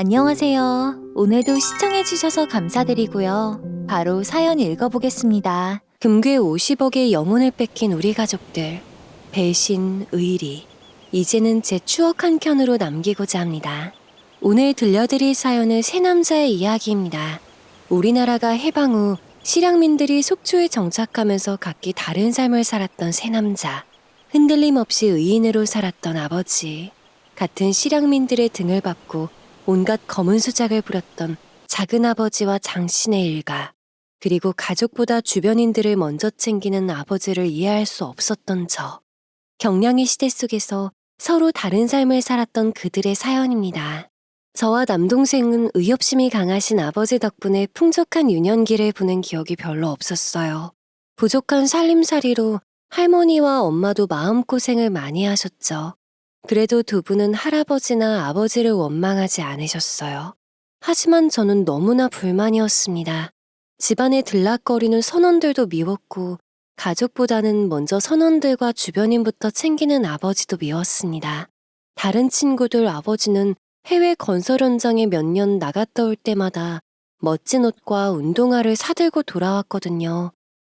안녕하세요. 오늘도 시청해주셔서 감사드리고요. 바로 사연 읽어보겠습니다. 금괴 50억의 영혼을 뺏긴 우리 가족들. 배신, 의리. 이제는 제 추억 한 켠으로 남기고자 합니다. 오늘 들려드릴 사연은 세 남자의 이야기입니다. 우리나라가 해방 후 실향민들이 속초에 정착하면서 각기 다른 삶을 살았던 세 남자. 흔들림 없이 의인으로 살았던 아버지. 같은 실향민들의 등을 밟고 온갖 검은 수작을 부렸던 작은아버지와 장신의 일가, 그리고 가족보다 주변인들을 먼저 챙기는 아버지를 이해할 수 없었던 저. 경량의 시대 속에서 서로 다른 삶을 살았던 그들의 사연입니다. 저와 남동생은 의협심이 강하신 아버지 덕분에 풍족한 유년기를 보낸 기억이 별로 없었어요. 부족한 살림살이로 할머니와 엄마도 마음고생을 많이 하셨죠. 그래도 두 분은 할아버지나 아버지를 원망하지 않으셨어요. 하지만 저는 너무나 불만이었습니다. 집안에 들락거리는 선원들도 미웠고 가족보다는 먼저 선원들과 주변인부터 챙기는 아버지도 미웠습니다. 다른 친구들 아버지는 해외 건설 현장에 몇 년 나갔다 올 때마다 멋진 옷과 운동화를 사들고 돌아왔거든요.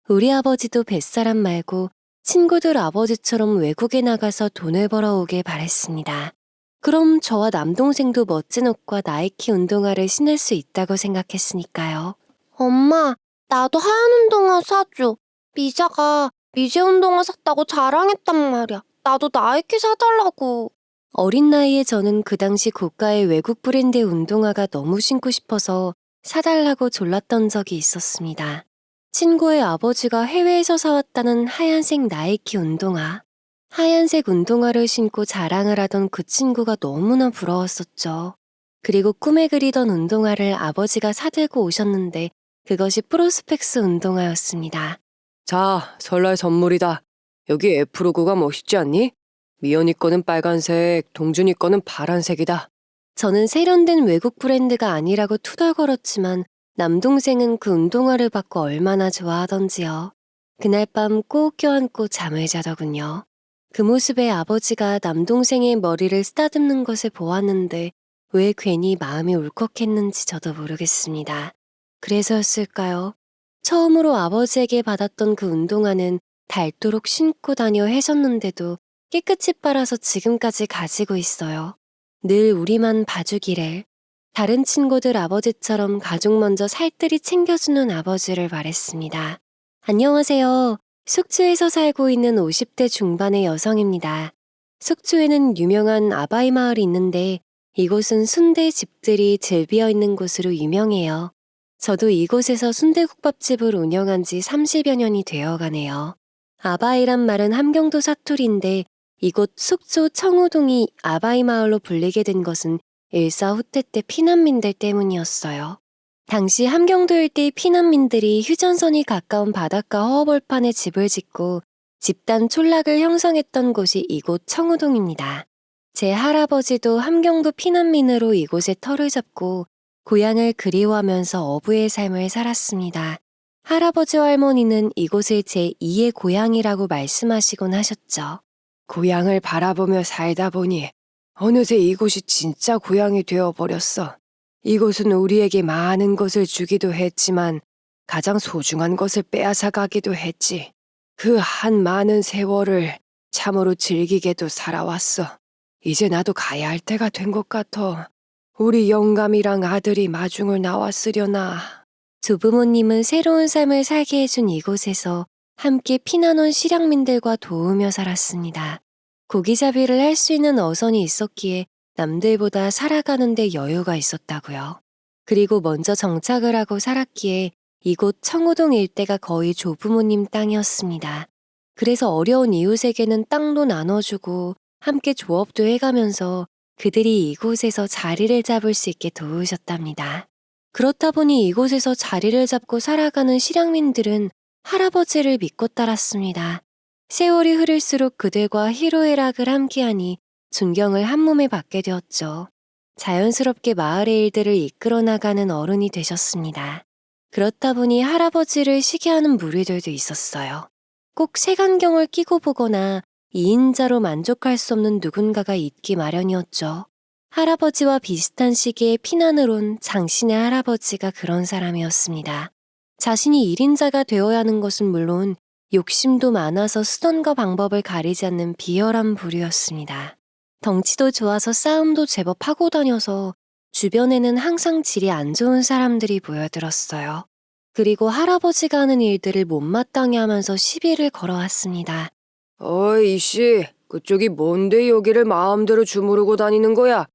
우리 아버지도 뱃사람 말고 친구들 아버지처럼 외국에 나가서 돈을 벌어오길 바랬습니다. 그럼 저와 남동생도 멋진 옷과 나이키 운동화를 신을 수 있다고 생각했으니까요. 엄마, 나도 하얀 운동화 사줘. 미자가 미제 운동화 샀다고 자랑했단 말이야. 나도 나이키 사달라고. 어린 나이에 저는 그 당시 고가의 외국 브랜드의 운동화가 너무 신고 싶어서 사달라고 졸랐던 적이 있었습니다. 친구의 아버지가 해외에서 사왔다는 하얀색 나이키 운동화. 하얀색 운동화를 신고 자랑을 하던 그 친구가 너무나 부러웠었죠. 그리고 꿈에 그리던 운동화를 아버지가 사들고 오셨는데 그것이 프로스펙스 운동화였습니다. 자, 설날 선물이다. 여기 F 로고가 멋있지 않니? 미연이 거는 빨간색, 동준이 거는 파란색이다. 저는 세련된 외국 브랜드가 아니라고 투덜거렸지만 남동생은 그 운동화를 받고 얼마나 좋아하던지요. 그날 밤 꼭 껴안고 잠을 자더군요. 그 모습에 아버지가 남동생의 머리를 쓰다듬는 것을 보았는데 왜 괜히 마음이 울컥했는지 저도 모르겠습니다. 그래서였을까요? 처음으로 아버지에게 받았던 그 운동화는 닳도록 신고 다녀 해줬는데도 깨끗이 빨아서 지금까지 가지고 있어요. 늘 우리만 봐주기를. 다른 친구들 아버지처럼 가족 먼저 살뜰히 챙겨주는 아버지를 말했습니다. 안녕하세요. 속초에서 살고 있는 50대 중반의 여성입니다. 속초에는 유명한 아바이 마을이 있는데 이곳은 순대 집들이 즐비어 있는 곳으로 유명해요. 저도 이곳에서 순대국밥집을 운영한 지 30여 년이 되어가네요. 아바이란 말은 함경도 사투리인데 이곳 속초 청우동이 아바이 마을로 불리게 된 것은 일사후퇴 때 피난민들 때문이었어요. 당시 함경도 일대의 피난민들이 휴전선이 가까운 바닷가 허허벌판에 집을 짓고 집단 촌락을 형성했던 곳이 이곳 청우동입니다. 제 할아버지도 함경도 피난민으로 이곳에 터를 잡고 고향을 그리워하면서 어부의 삶을 살았습니다. 할아버지와 할머니는 이곳을 제2의 고향이라고 말씀하시곤 하셨죠. 고향을 바라보며 살다 보니 어느새 이곳이 진짜 고향이 되어버렸어. 이곳은 우리에게 많은 것을 주기도 했지만 가장 소중한 것을 빼앗아 가기도 했지. 그 한 많은 세월을 참으로 즐기게도 살아왔어. 이제 나도 가야 할 때가 된 것 같아. 우리 영감이랑 아들이 마중을 나왔으려나. 조부모님은 새로운 삶을 살게 해준 이곳에서 함께 피난 온 실향민들과 도우며 살았습니다. 고기잡이를 할 수 있는 어선이 있었기에 남들보다 살아가는데 여유가 있었다고요. 그리고 먼저 정착을 하고 살았기에 이곳 청우동 일대가 거의 조부모님 땅이었습니다. 그래서 어려운 이웃에게는 땅도 나눠주고 함께 조업도 해가면서 그들이 이곳에서 자리를 잡을 수 있게 도우셨답니다. 그렇다 보니 이곳에서 자리를 잡고 살아가는 실향민들은 할아버지를 믿고 따랐습니다. 세월이 흐를수록 그들과 희로애락을 함께하니 존경을 한몸에 받게 되었죠. 자연스럽게 마을의 일들을 이끌어 나가는 어른이 되셨습니다. 그렇다 보니 할아버지를 시기하는 무리들도 있었어요. 꼭 색안경을 끼고 보거나 2인자로 만족할 수 없는 누군가가 있기 마련이었죠. 할아버지와 비슷한 시기에 피난을 온 장신의 할아버지가 그런 사람이었습니다. 자신이 1인자가 되어야 하는 것은 물론 욕심도 많아서 수단과 방법을 가리지 않는 비열한 부류였습니다. 덩치도 좋아서 싸움도 제법 하고 다녀서 주변에는 항상 질이 안 좋은 사람들이 모여들었어요. 그리고 할아버지가 하는 일들을 못마땅해 하면서 시비를 걸어왔습니다. 어이, 이씨, 그쪽이 뭔데 여기를 마음대로 주무르고 다니는 거야?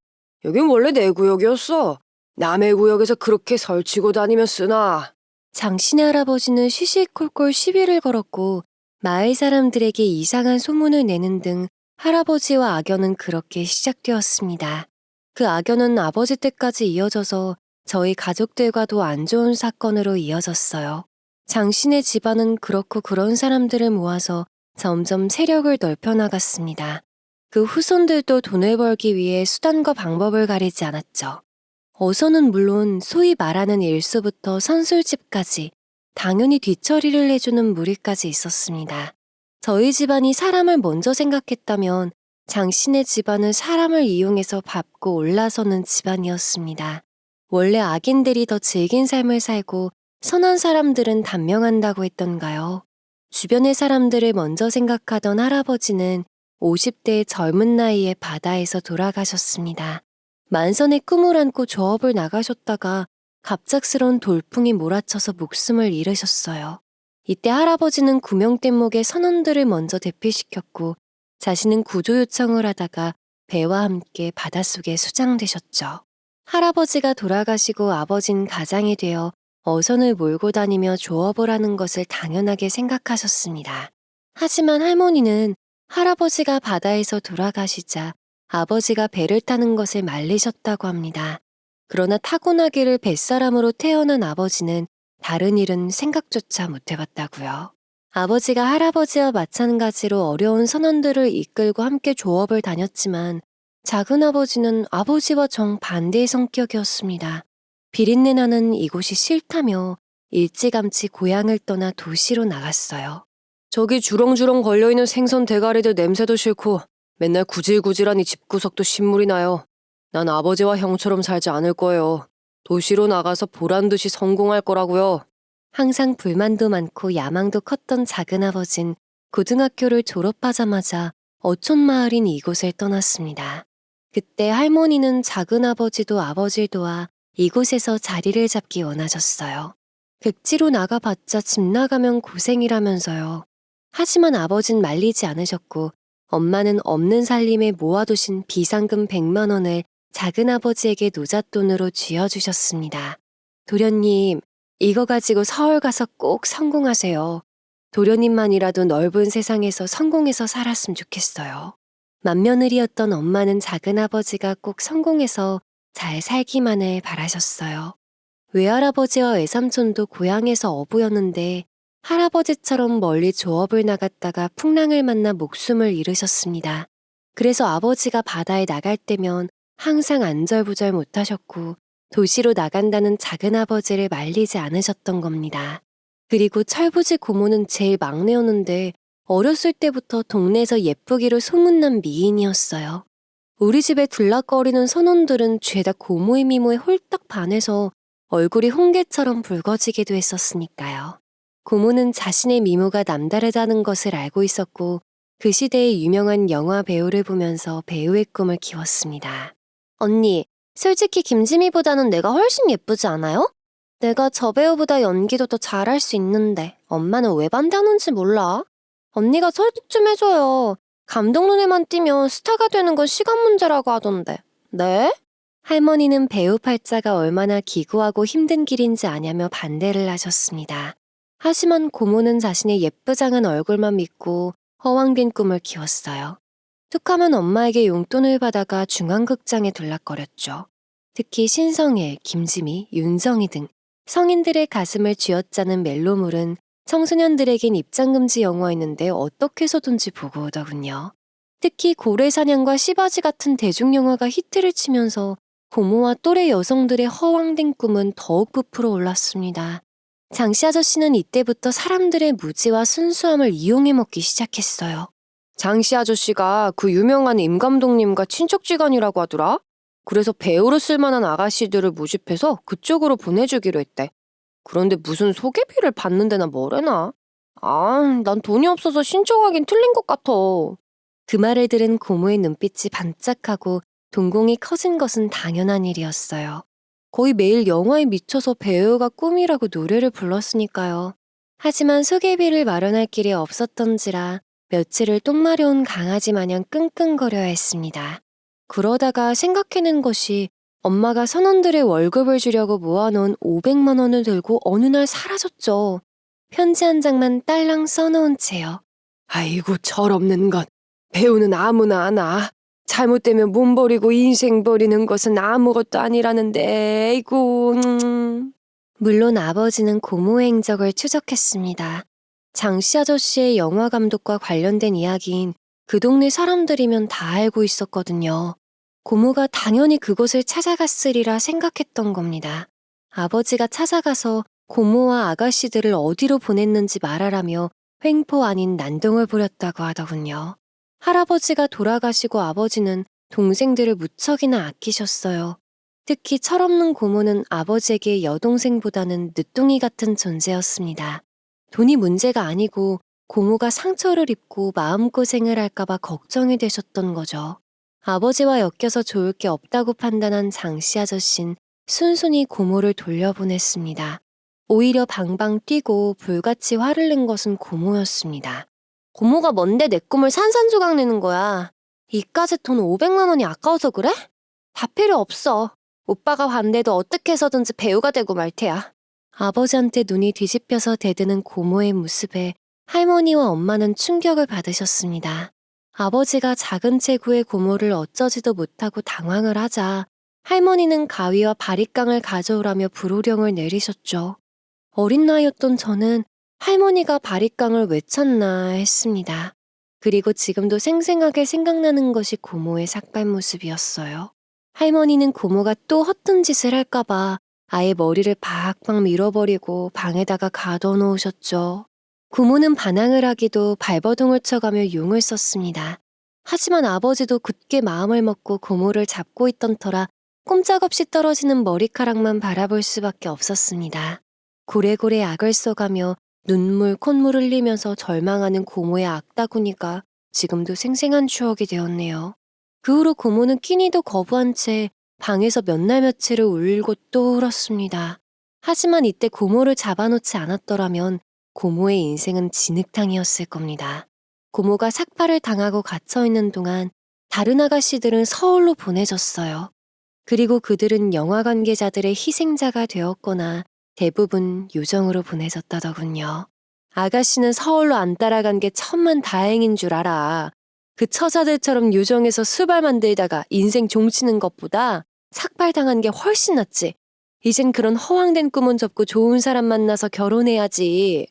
여긴 원래 내 구역이었어. 남의 구역에서 그렇게 설치고 다니면 쓰나? 장신의 할아버지는 시시콜콜 시비를 걸었고 마을 사람들에게 이상한 소문을 내는 등 할아버지와 악연은 그렇게 시작되었습니다. 그 악연은 아버지 때까지 이어져서 저희 가족들과도 안 좋은 사건으로 이어졌어요. 장신의 집안은 그렇고 그런 사람들을 모아서 점점 세력을 넓혀나갔습니다. 그 후손들도 돈을 벌기 위해 수단과 방법을 가리지 않았죠. 어선은 물론 소위 말하는 일수부터 선술집까지 당연히 뒤처리를 해주는 무리까지 있었습니다. 저희 집안이 사람을 먼저 생각했다면 장신의 집안은 사람을 이용해서 밟고 올라서는 집안이었습니다. 원래 악인들이 더 질긴 삶을 살고 선한 사람들은 단명한다고 했던가요? 주변의 사람들을 먼저 생각하던 할아버지는 50대의 젊은 나이에 바다에서 돌아가셨습니다. 만선의 꿈을 안고 조업을 나가셨다가 갑작스러운 돌풍이 몰아쳐서 목숨을 잃으셨어요. 이때 할아버지는 구명된 목에 선원들을 먼저 대피시켰고 자신은 구조 요청을 하다가 배와 함께 바닷속에 수장되셨죠. 할아버지가 돌아가시고 아버진 가장이 되어 어선을 몰고 다니며 조업을 하는 것을 당연하게 생각하셨습니다. 하지만 할머니는 할아버지가 바다에서 돌아가시자 아버지가 배를 타는 것을 말리셨다고 합니다. 그러나 타고나기를 뱃사람으로 태어난 아버지는 다른 일은 생각조차 못 해봤다고요. 아버지가 할아버지와 마찬가지로 어려운 선원들을 이끌고 함께 조업을 다녔지만 작은 아버지는 아버지와 정반대의 성격이었습니다. 비린내 나는 이곳이 싫다며 일찌감치 고향을 떠나 도시로 나갔어요. 저기 주렁주렁 걸려있는 생선 대가리들 냄새도 싫고 맨날 구질구질한 이 집구석도 신물이 나요. 난 아버지와 형처럼 살지 않을 거예요. 도시로 나가서 보란듯이 성공할 거라고요. 항상 불만도 많고 야망도 컸던 작은아버진 고등학교를 졸업하자마자 어촌마을인 이곳을 떠났습니다. 그때 할머니는 작은아버지도 아버지를 도와 이곳에서 자리를 잡기 원하셨어요. 극지로 나가봤자 집 나가면 고생이라면서요. 하지만 아버진 말리지 않으셨고 엄마는 없는 살림에 모아두신 비상금 100만 원을 작은아버지에게 노잣돈으로 쥐어주셨습니다. 도련님, 이거 가지고 서울 가서 꼭 성공하세요. 도련님만이라도 넓은 세상에서 성공해서 살았으면 좋겠어요. 맏며느리였던 엄마는 작은아버지가 꼭 성공해서 잘 살기만을 바라셨어요. 외할아버지와 외삼촌도 고향에서 어부였는데 할아버지처럼 멀리 조업을 나갔다가 풍랑을 만나 목숨을 잃으셨습니다. 그래서 아버지가 바다에 나갈 때면 항상 안절부절 못하셨고 도시로 나간다는 작은아버지를 말리지 않으셨던 겁니다. 그리고 철부지 고모는 제일 막내였는데 어렸을 때부터 동네에서 예쁘기로 소문난 미인이었어요. 우리 집에 들락거리는 선원들은 죄다 고모의 미모에 홀딱 반해서 얼굴이 홍게처럼 붉어지기도 했었으니까요. 고모는 자신의 미모가 남다르다는 것을 알고 있었고 그 시대의 유명한 영화 배우를 보면서 배우의 꿈을 키웠습니다. 언니, 솔직히 김지미보다는 내가 훨씬 예쁘지 않아요? 내가 저 배우보다 연기도 더 잘할 수 있는데 엄마는 왜 반대하는지 몰라. 언니가 설득 좀 해줘요. 감독 눈에만 띄면 스타가 되는 건 시간 문제라고 하던데. 네? 할머니는 배우 팔자가 얼마나 기구하고 힘든 길인지 아냐며 반대를 하셨습니다. 하지만 고모는 자신의 예쁘장한 얼굴만 믿고 허황된 꿈을 키웠어요. 툭하면 엄마에게 용돈을 받아가 중앙극장에 들락거렸죠. 특히 신성일, 김지미, 윤정희 등 성인들의 가슴을 쥐어짜는 멜로물은 청소년들에겐 입장금지 영화였는데 어떻게 해서든지 보고 오더군요. 특히 고래사냥과 시바지 같은 대중영화가 히트를 치면서 고모와 또래 여성들의 허황된 꿈은 더욱 부풀어 올랐습니다. 장씨 아저씨는 이때부터 사람들의 무지와 순수함을 이용해 먹기 시작했어요. 장씨 아저씨가 그 유명한 임 감독님과 친척지간이라고 하더라? 그래서 배우로 쓸만한 아가씨들을 모집해서 그쪽으로 보내주기로 했대. 그런데 무슨 소개비를 받는 데나 뭐래나? 난 돈이 없어서 신청하긴 틀린 것 같아. 그 말을 들은 고모의 눈빛이 반짝하고 동공이 커진 것은 당연한 일이었어요. 거의 매일 영화에 미쳐서 배우가 꿈이라고 노래를 불렀으니까요. 하지만 소개비를 마련할 길이 없었던지라 며칠을 똥 마려운 강아지 마냥 끙끙거려야 했습니다. 그러다가 생각해낸 것이 엄마가 선원들의 월급을 주려고 모아놓은 500만 원을 들고 어느 날 사라졌죠. 편지 한 장만 딸랑 써놓은 채요. 아이고 철없는 것. 배우는 아무나 하나. 잘못되면 몸 버리고 인생 버리는 것은 아무것도 아니라는데 아이고. 물론 아버지는 고모의 행적을 추적했습니다. 장씨 아저씨의 영화 감독과 관련된 이야기인 그 동네 사람들이면 다 알고 있었거든요. 고모가 당연히 그곳을 찾아갔으리라 생각했던 겁니다. 아버지가 찾아가서 고모와 아가씨들을 어디로 보냈는지 말하라며 횡포 아닌 난동을 부렸다고 하더군요. 할아버지가 돌아가시고 아버지는 동생들을 무척이나 아끼셨어요. 특히 철없는 고모는 아버지에게 여동생보다는 늦둥이 같은 존재였습니다. 돈이 문제가 아니고 고모가 상처를 입고 마음고생을 할까봐 걱정이 되셨던 거죠. 아버지와 엮여서 좋을 게 없다고 판단한 장씨 아저씨는 순순히 고모를 돌려보냈습니다. 오히려 방방 뛰고 불같이 화를 낸 것은 고모였습니다. 고모가 뭔데 내 꿈을 산산조각 내는 거야. 이까지 돈 500만 원이 아까워서 그래? 다 필요 없어. 오빠가 반대도 어떻게 해서든지 배우가 되고 말 테야. 아버지한테 눈이 뒤집혀서 대드는 고모의 모습에 할머니와 엄마는 충격을 받으셨습니다. 아버지가 작은 체구의 고모를 어쩌지도 못하고 당황을 하자 할머니는 가위와 바리깡을 가져오라며 불호령을 내리셨죠. 어린 나이였던 저는 할머니가 바리깡을 왜 찾나 했습니다. 그리고 지금도 생생하게 생각나는 것이 고모의 삭발 모습이었어요. 할머니는 고모가 또 허튼 짓을 할까봐 아예 머리를 박박 밀어버리고 방에다가 가둬놓으셨죠. 고모는 반항을 하기도 발버둥을 쳐가며 용을 썼습니다. 하지만 아버지도 굳게 마음을 먹고 고모를 잡고 있던 터라 꼼짝없이 떨어지는 머리카락만 바라볼 수밖에 없었습니다. 고래고래 악을 써가며 눈물, 콧물 흘리면서 절망하는 고모의 악다구니가 지금도 생생한 추억이 되었네요. 그 후로 고모는 끼니도 거부한 채 방에서 몇 날 며칠을 울고 또 울었습니다. 하지만 이때 고모를 잡아놓지 않았더라면 고모의 인생은 진흙탕이었을 겁니다. 고모가 삭발을 당하고 갇혀있는 동안 다른 아가씨들은 서울로 보내졌어요. 그리고 그들은 영화 관계자들의 희생자가 되었거나 대부분 요정으로 보내졌다더군요. 아가씨는 서울로 안 따라간 게 천만 다행인 줄 알아. 그 처자들처럼 요정에서 수발 만들다가 인생 종치는 것보다 삭발당한 게 훨씬 낫지. 이젠 그런 허황된 꿈은 접고 좋은 사람 만나서 결혼해야지.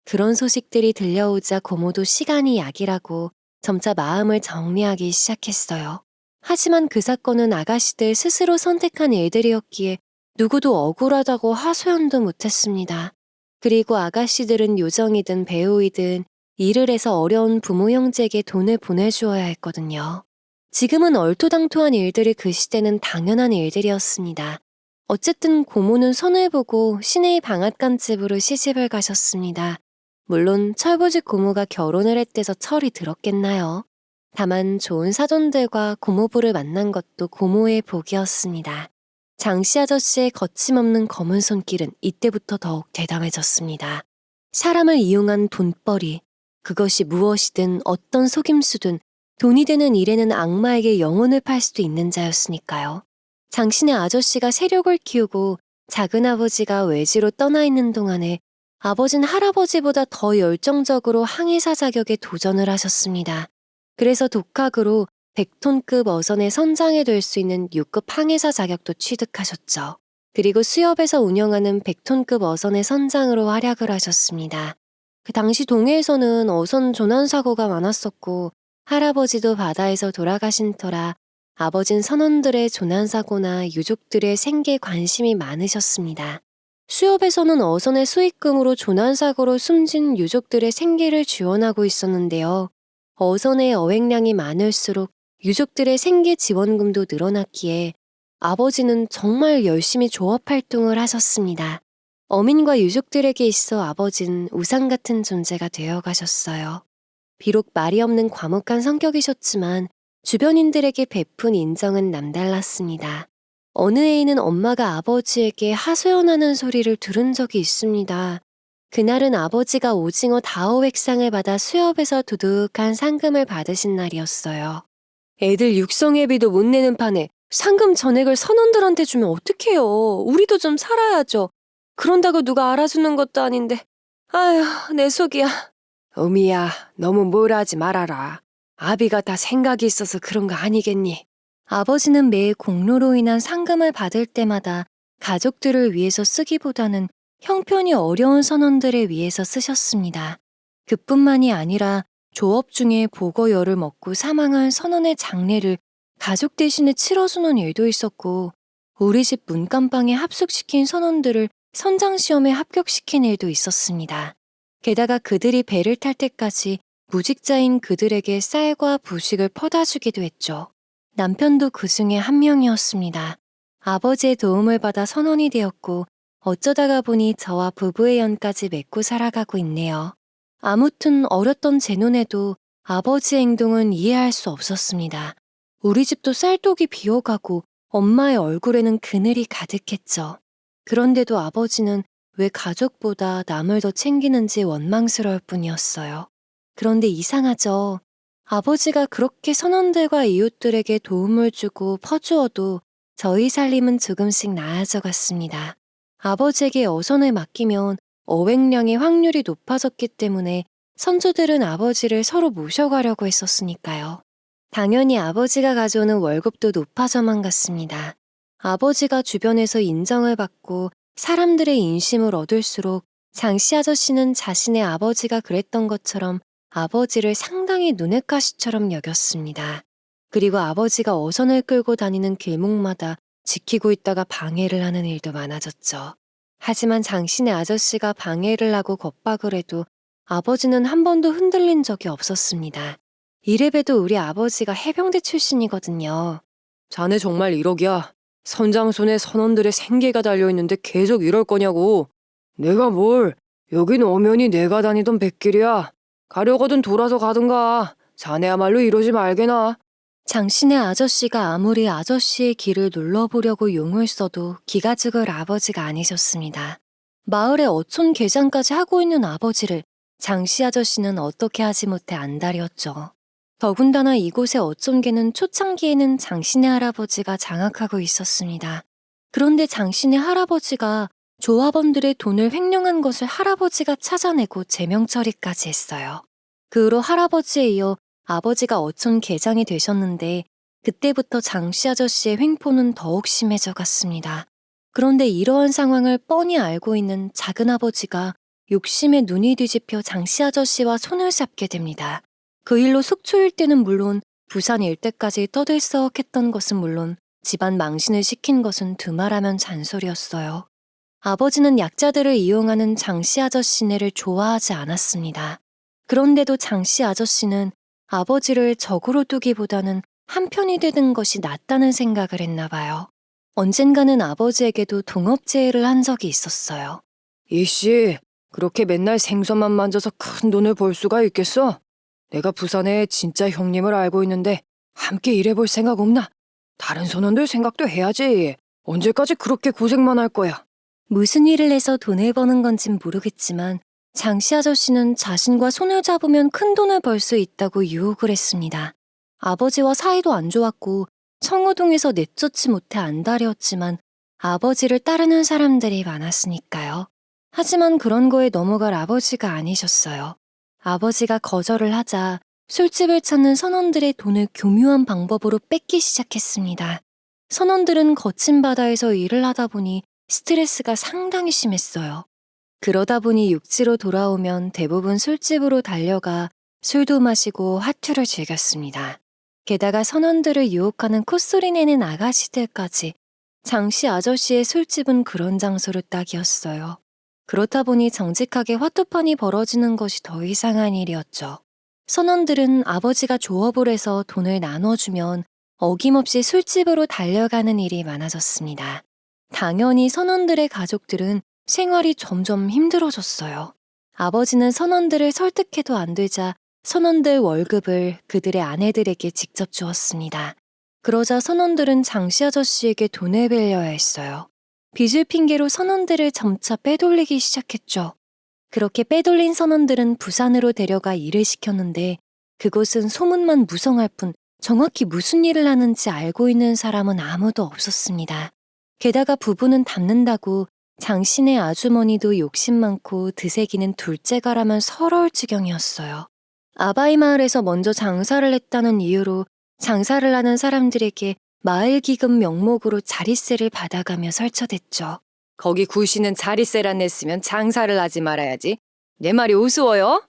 그런 소식들이 들려오자 고모도 시간이 약이라고 점차 마음을 정리하기 시작했어요. 하지만 그 사건은 아가씨들 스스로 선택한 일들이었기에 누구도 억울하다고 하소연도 못했습니다. 그리고 아가씨들은 요정이든 배우이든 일을 해서 어려운 부모 형제에게 돈을 보내주어야 했거든요. 지금은 얼토당토한 일들이 그 시대는 당연한 일들이었습니다. 어쨌든 고모는 선을 보고 시내의 방앗간집으로 시집을 가셨습니다. 물론 철부지 고모가 결혼을 했대서 철이 들었겠나요? 다만 좋은 사돈들과 고모부를 만난 것도 고모의 복이었습니다. 장씨 아저씨의 거침없는 검은 손길은 이때부터 더욱 대담해졌습니다. 사람을 이용한 돈벌이, 그것이 무엇이든 어떤 속임수든 돈이 되는 일에는 악마에게 영혼을 팔 수도 있는 자였으니까요. 장신의 아저씨가 세력을 키우고 작은아버지가 외지로 떠나 있는 동안에 아버지는 할아버지보다 더 열정적으로 항해사 자격에 도전을 하셨습니다. 그래서 독학으로 100톤급 어선의 선장이 될 수 있는 6급 항해사 자격도 취득하셨죠. 그리고 수협에서 운영하는 100톤급 어선의 선장으로 활약을 하셨습니다. 그 당시 동해에서는 어선 조난 사고가 많았었고 할아버지도 바다에서 돌아가신 터라 아버진 선원들의 조난 사고나 유족들의 생계에 관심이 많으셨습니다. 수협에서는 어선의 수익금으로 조난 사고로 숨진 유족들의 생계를 지원하고 있었는데요. 어선의 어획량이 많을수록 유족들의 생계 지원금도 늘어났기에 아버지는 정말 열심히 조업 활동을 하셨습니다. 어민과 유족들에게 있어 아버진 우상 같은 존재가 되어 가셨어요. 비록 말이 없는 과묵한 성격이셨지만 주변인들에게 베푼 인정은 남달랐습니다. 어느 해에는 엄마가 아버지에게 하소연하는 소리를 들은 적이 있습니다. 그날은 아버지가 오징어 4~5획상을 받아 수협에서 두둑한 상금을 받으신 날이었어요. 애들 육성회비도 못 내는 판에 상금 전액을 선원들한테 주면 어떡해요. 우리도 좀 살아야죠. 그런다고 누가 알아주는 것도 아닌데. 아휴, 내 속이야. 어미야, 너무 뭐라 하지 말아라. 아비가 다 생각이 있어서 그런 거 아니겠니? 아버지는 매해 공로로 인한 상금을 받을 때마다 가족들을 위해서 쓰기보다는 형편이 어려운 선원들을 위해서 쓰셨습니다. 그뿐만이 아니라 조업 중에 보거열을 먹고 사망한 선원의 장례를 가족 대신에 치러주는 일도 있었고, 우리 집 문간방에 합숙시킨 선원들을 선장시험에 합격시킨 일도 있었습니다. 게다가 그들이 배를 탈 때까지 무직자인 그들에게 쌀과 부식을 퍼다 주기도 했죠. 남편도 그 중에 한 명이었습니다. 아버지의 도움을 받아 선원이 되었고 어쩌다가 보니 저와 부부의 연까지 맺고 살아가고 있네요. 아무튼 어렸던 제 눈에도 아버지의 행동은 이해할 수 없었습니다. 우리 집도 쌀독이 비어가고 엄마의 얼굴에는 그늘이 가득했죠. 그런데도 아버지는 왜 가족보다 남을 더 챙기는지 원망스러울 뿐이었어요. 그런데 이상하죠. 아버지가 그렇게 선원들과 이웃들에게 도움을 주고 퍼주어도 저희 살림은 조금씩 나아져 갔습니다. 아버지에게 어선을 맡기면 어획량의 확률이 높아졌기 때문에 선조들은 아버지를 서로 모셔가려고 했었으니까요. 당연히 아버지가 가져오는 월급도 높아져만 갔습니다. 아버지가 주변에서 인정을 받고 사람들의 인심을 얻을수록 장씨 아저씨는 자신의 아버지가 그랬던 것처럼 아버지를 상당히 눈엣 가시처럼 여겼습니다. 그리고 아버지가 어선을 끌고 다니는 길목마다 지키고 있다가 방해를 하는 일도 많아졌죠. 하지만 장신의 아저씨가 방해를 하고 겁박을 해도 아버지는 한 번도 흔들린 적이 없었습니다. 이래봬도 우리 아버지가 해병대 출신이거든요. 자네 정말 1억이야. 선장 손에 선원들의 생계가 달려있는데 계속 이럴 거냐고. 내가 뭘, 여긴 엄연히 내가 다니던 백길이야. 가려거든 돌아서 가든가. 자네야말로 이러지 말게나. 장신의 아저씨가 아무리 아저씨의 길을 눌러보려고 용을 써도 기가 죽을 아버지가 아니셨습니다. 마을에 어촌 개장까지 하고 있는 아버지를 장씨 아저씨는 어떻게 하지 못해 안달이었죠. 더군다나 이곳의 어촌계는 초창기에는 장신의 할아버지가 장악하고 있었습니다. 그런데 장신의 할아버지가 조합원들의 돈을 횡령한 것을 할아버지가 찾아내고 제명 처리까지 했어요. 그 후로 할아버지에 이어 아버지가 어촌 계장이 되셨는데 그때부터 장씨 아저씨의 횡포는 더욱 심해져 갔습니다. 그런데 이러한 상황을 뻔히 알고 있는 작은아버지가 욕심에 눈이 뒤집혀 장씨 아저씨와 손을 잡게 됩니다. 그 일로 속초일 때는 물론 부산 일대까지 떠들썩했던 것은 물론 집안 망신을 시킨 것은 두말하면 잔소리였어요. 아버지는 약자들을 이용하는 장씨 아저씨네를 좋아하지 않았습니다. 그런데도 장씨 아저씨는 아버지를 적으로 두기보다는 한편이 되는 것이 낫다는 생각을 했나 봐요. 언젠가는 아버지에게도 동업제의를 한 적이 있었어요. 이씨, 그렇게 맨날 생선만 만져서 큰 돈을 벌 수가 있겠어? 내가 부산에 진짜 형님을 알고 있는데 함께 일해볼 생각 없나? 다른 선원들 생각도 해야지. 언제까지 그렇게 고생만 할 거야? 무슨 일을 해서 돈을 버는 건진 모르겠지만 장씨 아저씨는 자신과 손을 잡으면 큰 돈을 벌 수 있다고 유혹을 했습니다. 아버지와 사이도 안 좋았고 청호동에서 내쫓지 못해 안달이었지만 아버지를 따르는 사람들이 많았으니까요. 하지만 그런 거에 넘어갈 아버지가 아니셨어요. 아버지가 거절을 하자 술집을 찾는 선원들의 돈을 교묘한 방법으로 뺏기 시작했습니다. 선원들은 거친 바다에서 일을 하다 보니 스트레스가 상당히 심했어요. 그러다 보니 육지로 돌아오면 대부분 술집으로 달려가 술도 마시고 화투를 즐겼습니다. 게다가 선원들을 유혹하는 콧소리 내는 아가씨들까지. 장씨 아저씨의 술집은 그런 장소로 딱이었어요. 그렇다 보니 정직하게 화투판이 벌어지는 것이 더 이상한 일이었죠. 선원들은 아버지가 조업을 해서 돈을 나눠주면 어김없이 술집으로 달려가는 일이 많아졌습니다. 당연히 선원들의 가족들은 생활이 점점 힘들어졌어요. 아버지는 선원들을 설득해도 안 되자 선원들 월급을 그들의 아내들에게 직접 주었습니다. 그러자 선원들은 장씨 아저씨에게 돈을 빌려야 했어요. 빚을 핑계로 선원들을 점차 빼돌리기 시작했죠. 그렇게 빼돌린 선원들은 부산으로 데려가 일을 시켰는데 그곳은 소문만 무성할 뿐 정확히 무슨 일을 하는지 알고 있는 사람은 아무도 없었습니다. 게다가 부부는 닮는다고 장신의 아주머니도 욕심 많고 드세기는 둘째가라면 서러울 지경이었어요. 아바이 마을에서 먼저 장사를 했다는 이유로 장사를 하는 사람들에게 마을 기금 명목으로 자릿세를 받아가며 설쳐댔죠. 거기 구시는 자릿세란 냈으면 장사를 하지 말아야지. 내 말이 우스워요?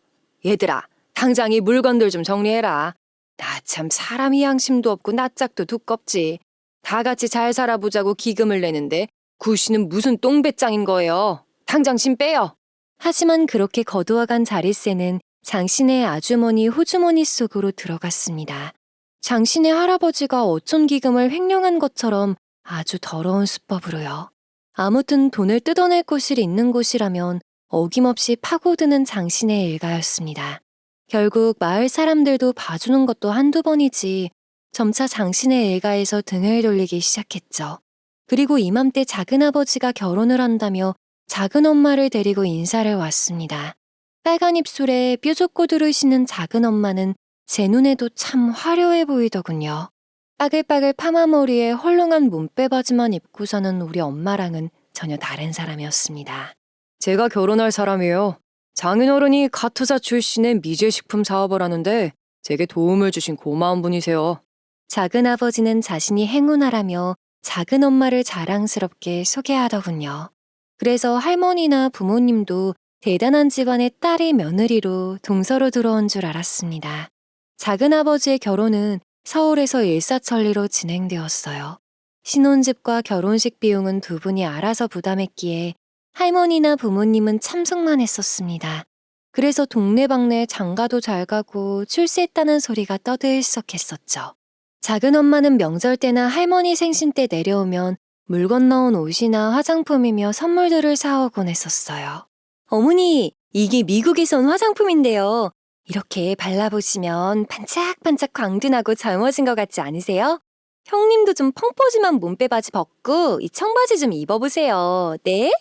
얘들아, 당장 이 물건들 좀 정리해라. 나 참 사람이 양심도 없고 낯짝도 두껍지. 다 같이 잘 살아보자고 기금을 내는데 구시는 무슨 똥배짱인 거예요. 당장 심 빼요. 하지만 그렇게 거두어간 자릿세는 장신의 아주머니 호주머니 속으로 들어갔습니다. 장신의 할아버지가 어촌 기금을 횡령한 것처럼 아주 더러운 수법으로요. 아무튼 돈을 뜯어낼 곳이 있는 곳이라면 어김없이 파고드는 장신의 일가였습니다. 결국 마을 사람들도 봐주는 것도 한두 번이지 점차 장신의 일가에서 등을 돌리기 시작했죠. 그리고 이맘때 작은아버지가 결혼을 한다며 작은엄마를 데리고 인사를 왔습니다. 빨간 입술에 뾰족고 들으시는 작은엄마는 제 눈에도 참 화려해 보이더군요. 빠글빠글 파마머리에 헐렁한 몸빼바지만 입고서는 우리 엄마랑은 전혀 다른 사람이었습니다. 제가 결혼할 사람이에요. 장인어른이 카투사 출신의 미제식품 사업을 하는데 제게 도움을 주신 고마운 분이세요. 작은아버지는 자신이 행운아라며 작은엄마를 자랑스럽게 소개하더군요. 그래서 할머니나 부모님도 대단한 집안의 딸의 며느리로 동서로 들어온 줄 알았습니다. 작은아버지의 결혼은 서울에서 일사천리로 진행되었어요. 신혼집과 결혼식 비용은 두 분이 알아서 부담했기에 할머니나 부모님은 참석만 했었습니다. 그래서 동네방네 장가도 잘 가고 출세했다는 소리가 떠들썩했었죠. 작은엄마는 명절 때나 할머니 생신 때 내려오면 물 건너온 옷이나 화장품이며 선물들을 사오곤 했었어요. 어머니, 이게 미국에서 온 화장품인데요. 이렇게 발라보시면 반짝반짝 광든하고 젊어진 것 같지 않으세요? 형님도 좀 펑퍼짐한 몸빼바지 벗고 이 청바지 좀 입어보세요. 네?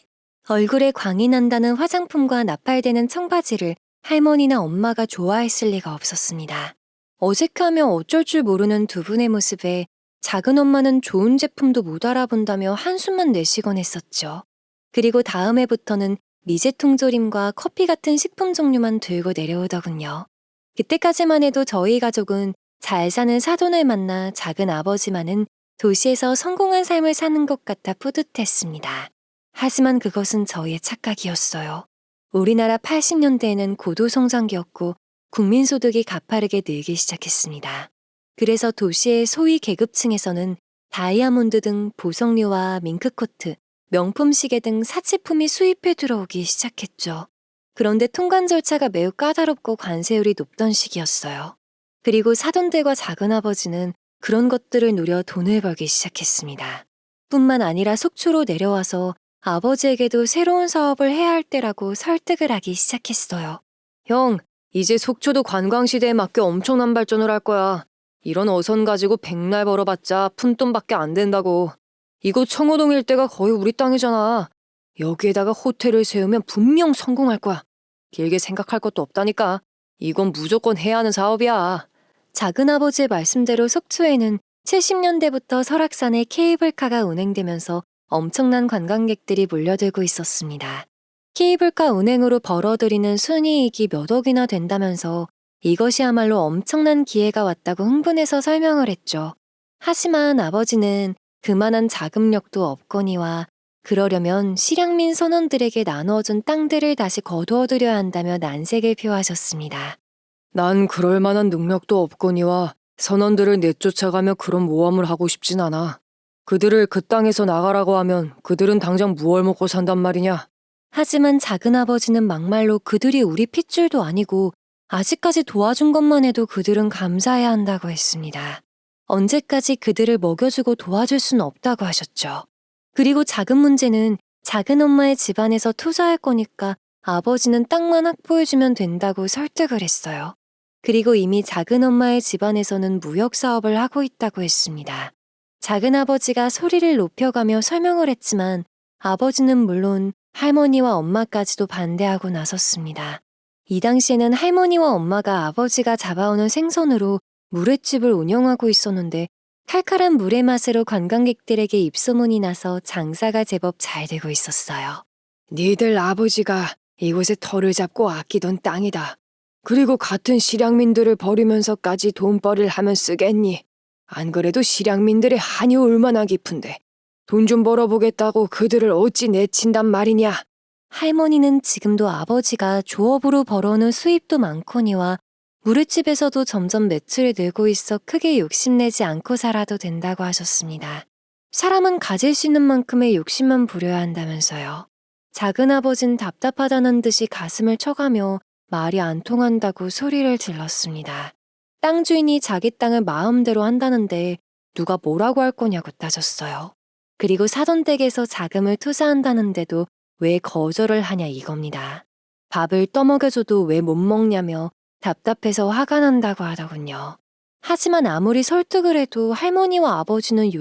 얼굴에 광이 난다는 화장품과 나팔대는 청바지를 할머니나 엄마가 좋아했을 리가 없었습니다. 어색하며 어쩔 줄 모르는 두 분의 모습에 작은엄마는 좋은 제품도 못 알아본다며 한숨만 내쉬곤 했었죠. 그리고 다음 해부터는 미제통조림과 커피 같은 식품 종류만 들고 내려오더군요. 그때까지만 해도 저희 가족은 잘 사는 사돈을 만나 작은 아버지만은 도시에서 성공한 삶을 사는 것 같아 뿌듯했습니다. 하지만 그것은 저희의 착각이었어요. 우리나라 80년대에는 고도성장기였고 국민소득이 가파르게 늘기 시작했습니다. 그래서 도시의 소위 계급층에서는 다이아몬드 등 보석류와 밍크코트, 명품 시계 등 사치품이 수입해 들어오기 시작했죠. 그런데 통관 절차가 매우 까다롭고 관세율이 높던 시기였어요. 그리고 사돈들과 작은아버지는 그런 것들을 노려 돈을 벌기 시작했습니다. 뿐만 아니라 속초로 내려와서 아버지에게도 새로운 사업을 해야 할 때라고 설득을 하기 시작했어요. 형, 이제 속초도 관광시대에 맞게 엄청난 발전을 할 거야. 이런 어선 가지고 백날 벌어봤자 푼돈밖에 안 된다고. 이곳 청호동 일대가 거의 우리 땅이잖아. 여기에다가 호텔을 세우면 분명 성공할 거야. 길게 생각할 것도 없다니까. 이건 무조건 해야 하는 사업이야. 작은아버지의 말씀대로 속초에는 70년대부터 설악산에 케이블카가 운행되면서 엄청난 관광객들이 몰려들고 있었습니다. 케이블카 운행으로 벌어들이는 순이익이 몇 억이나 된다면서 이것이야말로 엄청난 기회가 왔다고 흥분해서 설명을 했죠. 하지만 아버지는 그만한 자금력도 없거니와 그러려면 실향민 선원들에게 나누어준 땅들을 다시 거두어들여야 한다며 난색을 표하셨습니다. 난 그럴 만한 능력도 없거니와 선원들을 내쫓아가며 그런 모험을 하고 싶진 않아. 그들을 그 땅에서 나가라고 하면 그들은 당장 무얼 먹고 산단 말이냐. 하지만 작은아버지는 막말로 그들이 우리 핏줄도 아니고 아직까지 도와준 것만 해도 그들은 감사해야 한다고 했습니다. 언제까지 그들을 먹여주고 도와줄 수는 없다고 하셨죠. 그리고 작은 문제는 작은 엄마의 집안에서 투자할 거니까 아버지는 땅만 확보해주면 된다고 설득을 했어요. 그리고 이미 작은 엄마의 집안에서는 무역 사업을 하고 있다고 했습니다. 작은 아버지가 소리를 높여가며 설명을 했지만 아버지는 물론 할머니와 엄마까지도 반대하고 나섰습니다. 이 당시에는 할머니와 엄마가 아버지가 잡아오는 생선으로 물회집을 운영하고 있었는데 칼칼한 물의 맛으로 관광객들에게 입소문이 나서 장사가 제법 잘 되고 있었어요. 니들 아버지가 이곳에 터를 잡고 아끼던 땅이다. 그리고 같은 실향민들을 버리면서까지 돈벌이를 하면 쓰겠니? 안 그래도 실향민들의 한이 얼마나 깊은데 돈 좀 벌어보겠다고 그들을 어찌 내친단 말이냐? 할머니는 지금도 아버지가 조업으로 벌어오는 수입도 많거니와 물회집에서도 점점 매출이 늘고 있어 크게 욕심내지 않고 살아도 된다고 하셨습니다. 사람은 가질 수 있는 만큼의 욕심만 부려야 한다면서요. 작은 아버진 답답하다는 듯이 가슴을 쳐가며 말이 안 통한다고 소리를 질렀습니다. 땅 주인이 자기 땅을 마음대로 한다는데 누가 뭐라고 할 거냐고 따졌어요. 그리고 사돈 댁에서 자금을 투자한다는데도 왜 거절을 하냐 이겁니다. 밥을 떠먹여줘도 왜 못 먹냐며 답답해서 화가 난다고 하더군요. 하지만 아무리 설득을 해도 할머니와 아버지는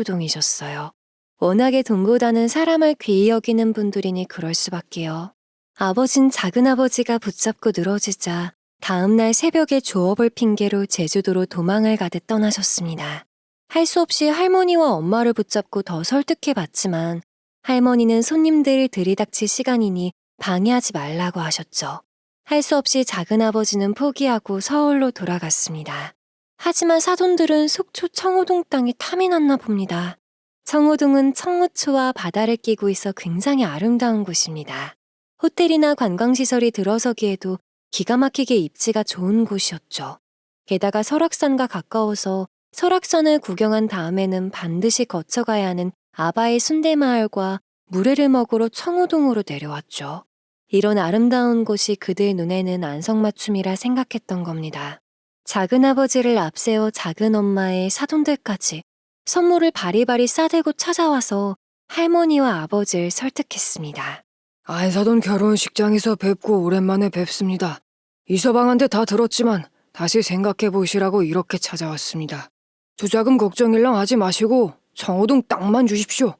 요지부동이셨어요. 워낙에 돈보다는 사람을 귀히 여기는 분들이니 그럴 수밖에요. 아버진 작은아버지가 붙잡고 늘어지자 다음날 새벽에 조업을 핑계로 제주도로 도망을 가듯 떠나셨습니다. 할 수 없이 할머니와 엄마를 붙잡고 더 설득해봤지만 할머니는 손님들을 들이닥칠 시간이니 방해하지 말라고 하셨죠. 할 수 없이 작은아버지는 포기하고 서울로 돌아갔습니다. 하지만 사돈들은 속초 청호동 땅에 탐이 났나 봅니다. 청호동은 청호초와 바다를 끼고 있어 굉장히 아름다운 곳입니다. 호텔이나 관광시설이 들어서기에도 기가 막히게 입지가 좋은 곳이었죠. 게다가 설악산과 가까워서 설악산을 구경한 다음에는 반드시 거쳐가야 하는 아바이 순대마을과 물회를 먹으러 청호동으로 내려왔죠. 이런 아름다운 곳이 그들 눈에는 안성맞춤이라 생각했던 겁니다. 작은아버지를 앞세워 작은엄마의 사돈들까지 선물을 바리바리 싸들고 찾아와서 할머니와 아버지를 설득했습니다. 안사돈 결혼식장에서 뵙고 오랜만에 뵙습니다. 이서방한테 다 들었지만 다시 생각해 보시라고 이렇게 찾아왔습니다. 투자금 걱정일랑 하지 마시고 청호동 땅만 주십시오.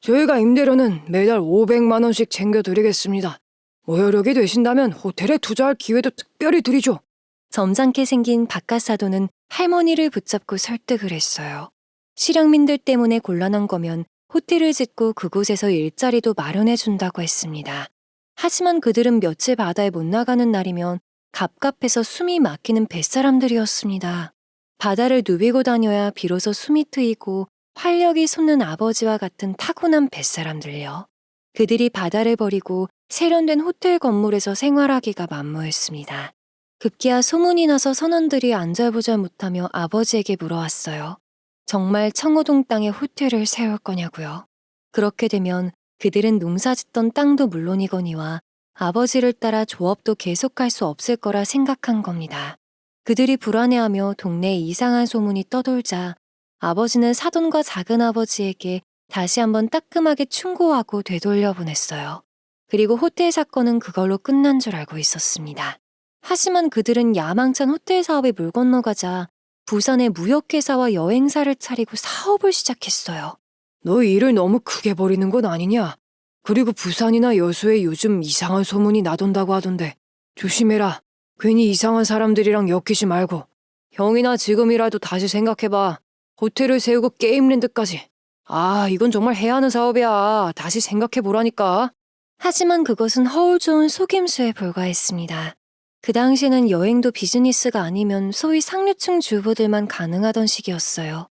저희가 임대료는 매달 500만 원씩 챙겨드리겠습니다. 모여력이 되신다면 호텔에 투자할 기회도 특별히 드리죠. 점잖게 생긴 바깥사돈은 할머니를 붙잡고 설득을 했어요. 실향민들 때문에 곤란한 거면 호텔을 짓고 그곳에서 일자리도 마련해준다고 했습니다. 하지만 그들은 며칠 바다에 못 나가는 날이면 갑갑해서 숨이 막히는 뱃사람들이었습니다. 바다를 누비고 다녀야 비로소 숨이 트이고 활력이 솟는 아버지와 같은 타고난 뱃사람들요. 그들이 바다를 버리고 세련된 호텔 건물에서 생활하기가 만무했습니다. 급기야 소문이 나서 선원들이 안절부절 못하며 아버지에게 물어왔어요. 정말 청호동 땅에 호텔을 세울 거냐고요. 그렇게 되면 그들은 농사짓던 땅도 물론이거니와 아버지를 따라 조업도 계속할 수 없을 거라 생각한 겁니다. 그들이 불안해하며 동네에 이상한 소문이 떠돌자 아버지는 사돈과 작은아버지에게 다시 한번 따끔하게 충고하고 되돌려 보냈어요. 그리고 호텔 사건은 그걸로 끝난 줄 알고 있었습니다. 하지만 그들은 야망찬 호텔 사업에 물 건너가자 부산에 무역회사와 여행사를 차리고 사업을 시작했어요. 너 일을 너무 크게 벌이는 건 아니냐? 그리고 부산이나 여수에 요즘 이상한 소문이 나돈다고 하던데 조심해라. 괜히 이상한 사람들이랑 엮이지 말고. 형이나 지금이라도 다시 생각해봐. 호텔을 세우고 게임랜드까지. 아, 이건 정말 해야 하는 사업이야. 다시 생각해보라니까. 하지만 그것은 허울 좋은 속임수에 불과했습니다. 그 당시에는 여행도 비즈니스가 아니면 소위 상류층 주부들만 가능하던 시기였어요.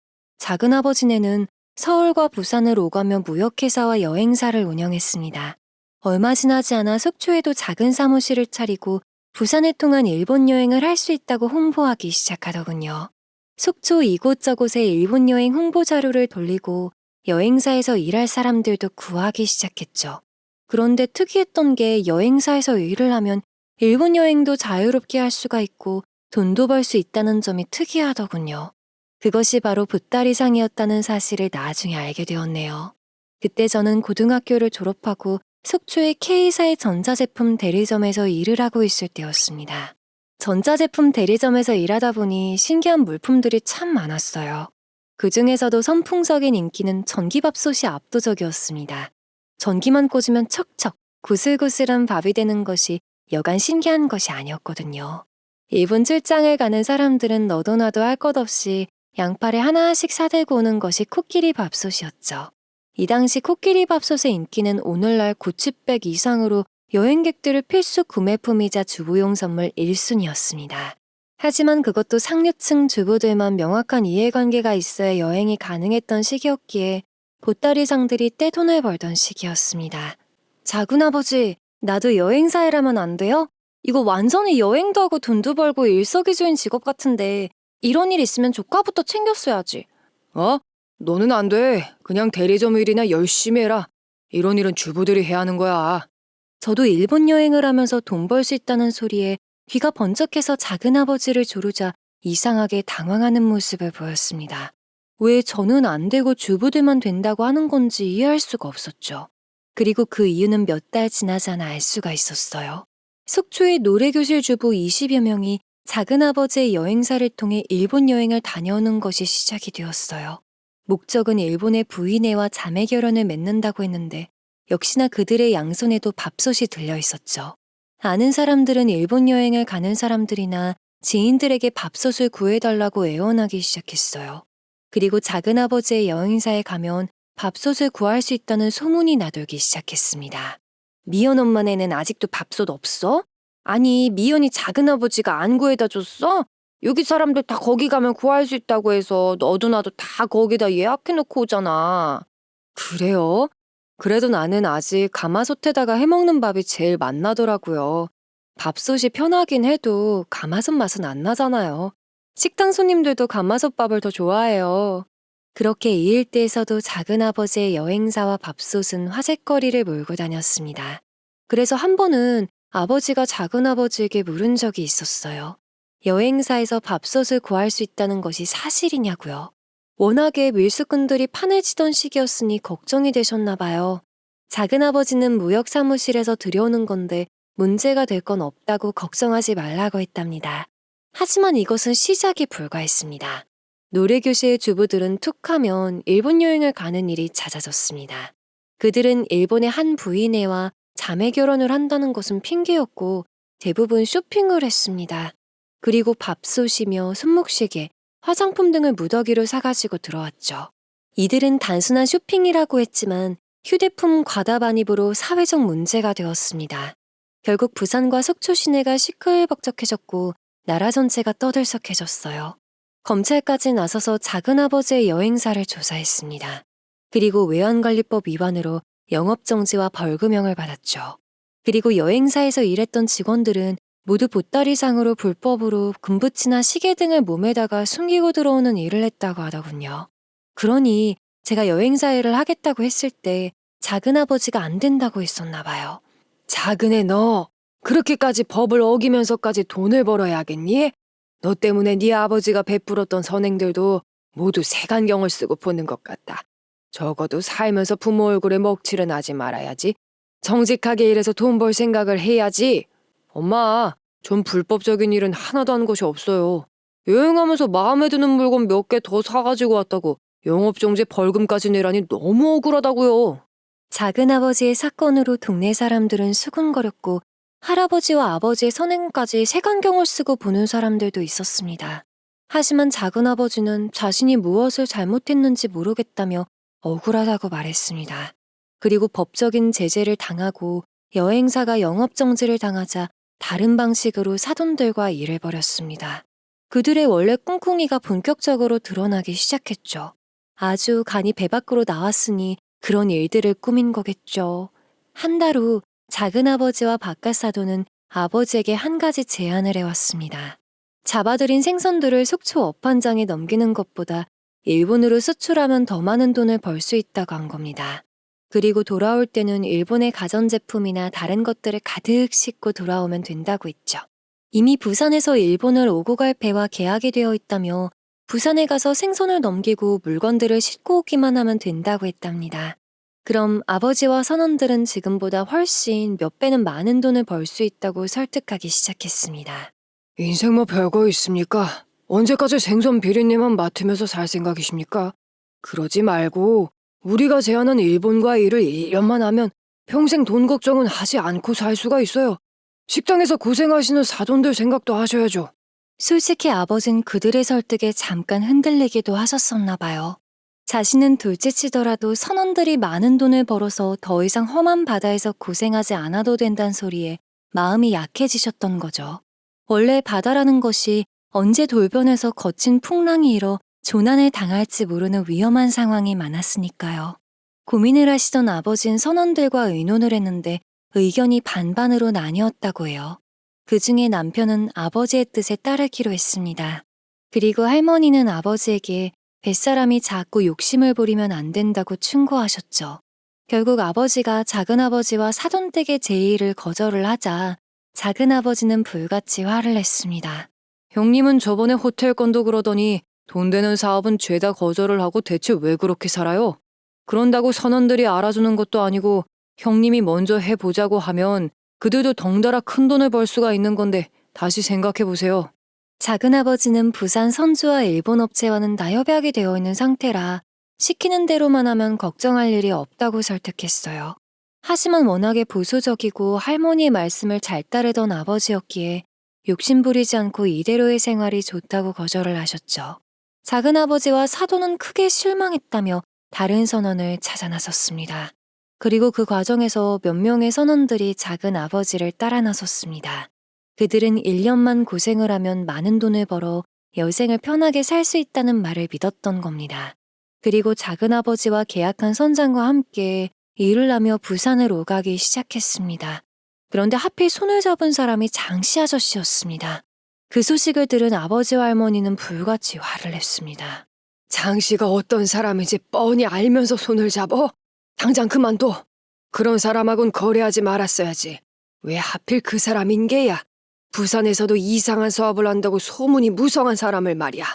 작은아버지네는 서울과 부산을 오가며 무역회사와 여행사를 운영했습니다. 얼마 지나지 않아 속초에도 작은 사무실을 차리고 부산을 통한 일본 여행을 할 수 있다고 홍보하기 시작하더군요. 속초 이곳저곳에 일본 여행 홍보 자료를 돌리고 여행사에서 일할 사람들도 구하기 시작했죠. 그런데 특이했던 게 여행사에서 일을 하면 일본 여행도 자유롭게 할 수가 있고 돈도 벌 수 있다는 점이 특이하더군요. 그것이 바로 보따리상이었다는 사실을 나중에 알게 되었네요. 그때 저는 고등학교를 졸업하고 속초의 K사의 전자제품 대리점에서 일을 하고 있을 때였습니다. 전자제품 대리점에서 일하다 보니 신기한 물품들이 참 많았어요. 그 중에서도 선풍적인 인기는 전기밥솥이 압도적이었습니다. 전기만 꽂으면 척척 구슬구슬한 밥이 되는 것이 여간 신기한 것이 아니었거든요. 일본 출장을 가는 사람들은 너도 나도 할 것 없이 양팔에 하나씩 사들고 오는 것이 코끼리 밥솥이었죠. 이 당시 코끼리 밥솥의 인기는 오늘날 구치백 이상으로 여행객들의 필수 구매품이자 주부용 선물 1순위였습니다. 하지만 그것도 상류층 주부들만 명확한 이해관계가 있어야 여행이 가능했던 시기였기에 보따리상들이 떼돈을 벌던 시기였습니다. 작은아버지, 나도 여행사 일하면 안 돼요? 이거 완전히 여행도 하고 돈도 벌고 일석이조인 직업 같은데 이런 일 있으면 조카부터 챙겼어야지. 너는 안 돼. 그냥 대리점 일이나 열심히 해라. 이런 일은 주부들이 해야 하는 거야. 저도 일본 여행을 하면서 돈 벌 수 있다는 소리에 귀가 번쩍해서 작은아버지를 조르자 이상하게 당황하는 모습을 보였습니다. 왜 저는 안 되고 주부들만 된다고 하는 건지 이해할 수가 없었죠. 그리고 그 이유는 몇 달 지나자나 알 수가 있었어요. 속초의 노래교실 주부 20여 명이 작은아버지의 여행사를 통해 일본 여행을 다녀오는 것이 시작이 되었어요. 목적은 일본의 부인애와 자매 결혼을 맺는다고 했는데 역시나 그들의 양손에도 밥솥이 들려 있었죠. 아는 사람들은 일본 여행을 가는 사람들이나 지인들에게 밥솥을 구해달라고 애원하기 시작했어요. 그리고 작은아버지의 여행사에 가면 밥솥을 구할 수 있다는 소문이 나돌기 시작했습니다. 미연 엄마네는 아직도 밥솥 없어? 아니, 미연이 작은아버지가 안 구해다 줬어? 여기 사람들 다 거기 가면 구할 수 있다고 해서 너도 나도 다 거기다 예약해놓고 오잖아. 그래요? 그래도 나는 아직 가마솥에다가 해먹는 밥이 제일 맛나더라고요. 밥솥이 편하긴 해도 가마솥 맛은 안 나잖아요. 식당 손님들도 가마솥 밥을 더 좋아해요. 그렇게 이 일대에서도 작은아버지의 여행사와 밥솥은 화제거리를 몰고 다녔습니다. 그래서 한 번은 아버지가 작은아버지에게 물은 적이 있었어요. 여행사에서 밥솥을 구할 수 있다는 것이 사실이냐고요. 워낙에 밀수꾼들이 판을 치던 시기였으니 걱정이 되셨나 봐요. 작은아버지는 무역 사무실에서 들여오는 건데 문제가 될 건 없다고 걱정하지 말라고 했답니다. 하지만 이것은 시작에 불과했습니다. 노래교실 주부들은 툭하면 일본 여행을 가는 일이 잦아졌습니다. 그들은 일본의 한 부인애와 자매 결혼을 한다는 것은 핑계였고 대부분 쇼핑을 했습니다. 그리고 밥솥이며 손목시계, 화장품 등을 무더기로 사가지고 들어왔죠. 이들은 단순한 쇼핑이라고 했지만 휴대폰 과다 반입으로 사회적 문제가 되었습니다. 결국 부산과 속초 시내가 시끌벅적해졌고 나라 전체가 떠들썩해졌어요. 검찰까지 나서서 작은아버지의 여행사를 조사했습니다. 그리고 외환관리법 위반으로 영업정지와 벌금형을 받았죠. 그리고 여행사에서 일했던 직원들은 모두 보따리상으로 불법으로 금붙이나 시계 등을 몸에다가 숨기고 들어오는 일을 했다고 하더군요. 그러니 제가 여행사 일을 하겠다고 했을 때 작은아버지가 안 된다고 했었나 봐요. 작은애 너 그렇게까지 법을 어기면서까지 돈을 벌어야겠니? 너 때문에 네 아버지가 베풀었던 선행들도 모두 색안경을 쓰고 보는 것 같다. 적어도 살면서 부모 얼굴에 먹칠은 하지 말아야지. 정직하게 일해서 돈 벌 생각을 해야지. 엄마, 전 불법적인 일은 하나도 한 것이 없어요. 여행하면서 마음에 드는 물건 몇 개 더 사가지고 왔다고 영업정지 벌금까지 내라니 너무 억울하다고요. 작은아버지의 사건으로 동네 사람들은 수군거렸고 할아버지와 아버지의 선행까지 색안경을 쓰고 보는 사람들도 있었습니다. 하지만 작은아버지는 자신이 무엇을 잘못했는지 모르겠다며 억울하다고 말했습니다. 그리고 법적인 제재를 당하고 여행사가 영업정지를 당하자 다른 방식으로 사돈들과 일을 벌였습니다. 그들의 원래 꿍꿍이가 본격적으로 드러나기 시작했죠. 아주 간이 배 밖으로 나왔으니 그런 일들을 꾸민 거겠죠. 한 달 후 작은아버지와 바깥사돈은 아버지에게 한 가지 제안을 해왔습니다. 잡아들인 생선들을 속초 업판장에 넘기는 것보다 일본으로 수출하면 더 많은 돈을 벌 수 있다고 한 겁니다. 그리고 돌아올 때는 일본의 가전제품이나 다른 것들을 가득 싣고 돌아오면 된다고 했죠. 이미 부산에서 일본을 오고 갈 배와 계약이 되어 있다며 부산에 가서 생선을 넘기고 물건들을 싣고 오기만 하면 된다고 했답니다. 그럼 아버지와 선원들은 지금보다 훨씬 몇 배는 많은 돈을 벌 수 있다고 설득하기 시작했습니다. 인생 뭐 별거 있습니까? 언제까지 생선 비린내만 맡으면서 살 생각이십니까? 그러지 말고 우리가 제안한 일본과 일을 1년만 하면 평생 돈 걱정은 하지 않고 살 수가 있어요. 식당에서 고생하시는 사돈들 생각도 하셔야죠. 솔직히 아버진 그들의 설득에 잠깐 흔들리기도 하셨었나 봐요. 자신은 둘째치더라도 선원들이 많은 돈을 벌어서 더 이상 험한 바다에서 고생하지 않아도 된다는 소리에 마음이 약해지셨던 거죠. 원래 바다라는 것이 언제 돌변해서 거친 풍랑이 일어 조난을 당할지 모르는 위험한 상황이 많았으니까요. 고민을 하시던 아버진 선원들과 의논을 했는데 의견이 반반으로 나뉘었다고 해요. 그 중에 남편은 아버지의 뜻에 따르기로 했습니다. 그리고 할머니는 아버지에게 뱃사람이 자꾸 욕심을 부리면 안 된다고 충고하셨죠. 결국 아버지가 작은아버지와 사돈댁의 제의를 거절을 하자 작은아버지는 불같이 화를 냈습니다. 형님은 저번에 호텔 건도 그러더니 돈 되는 사업은 죄다 거절을 하고 대체 왜 그렇게 살아요? 그런다고 선원들이 알아주는 것도 아니고 형님이 먼저 해보자고 하면 그들도 덩달아 큰 돈을 벌 수가 있는 건데 다시 생각해보세요. 작은아버지는 부산 선주와 일본 업체와는 나협약이 되어 있는 상태라 시키는 대로만 하면 걱정할 일이 없다고 설득했어요. 하지만 워낙에 보수적이고 할머니의 말씀을 잘 따르던 아버지였기에 욕심부리지 않고 이대로의 생활이 좋다고 거절을 하셨죠. 작은아버지와 사돈은 크게 실망했다며 다른 선원을 찾아 나섰습니다. 그리고 그 과정에서 몇 명의 선원들이 작은아버지를 따라 나섰습니다. 그들은 1년만 고생을 하면 많은 돈을 벌어 여생을 편하게 살 수 있다는 말을 믿었던 겁니다. 그리고 작은아버지와 계약한 선장과 함께 일을 하며 부산을 오가기 시작했습니다. 그런데 하필 손을 잡은 사람이 장씨 아저씨였습니다. 그 소식을 들은 아버지와 할머니는 불같이 화를 냈습니다. 장씨가 어떤 사람인지 뻔히 알면서 손을 잡어? 당장 그만둬. 그런 사람하고는 거래하지 말았어야지. 왜 하필 그 사람인 게야? 부산에서도 이상한 사업을 한다고 소문이 무성한 사람을 말이야.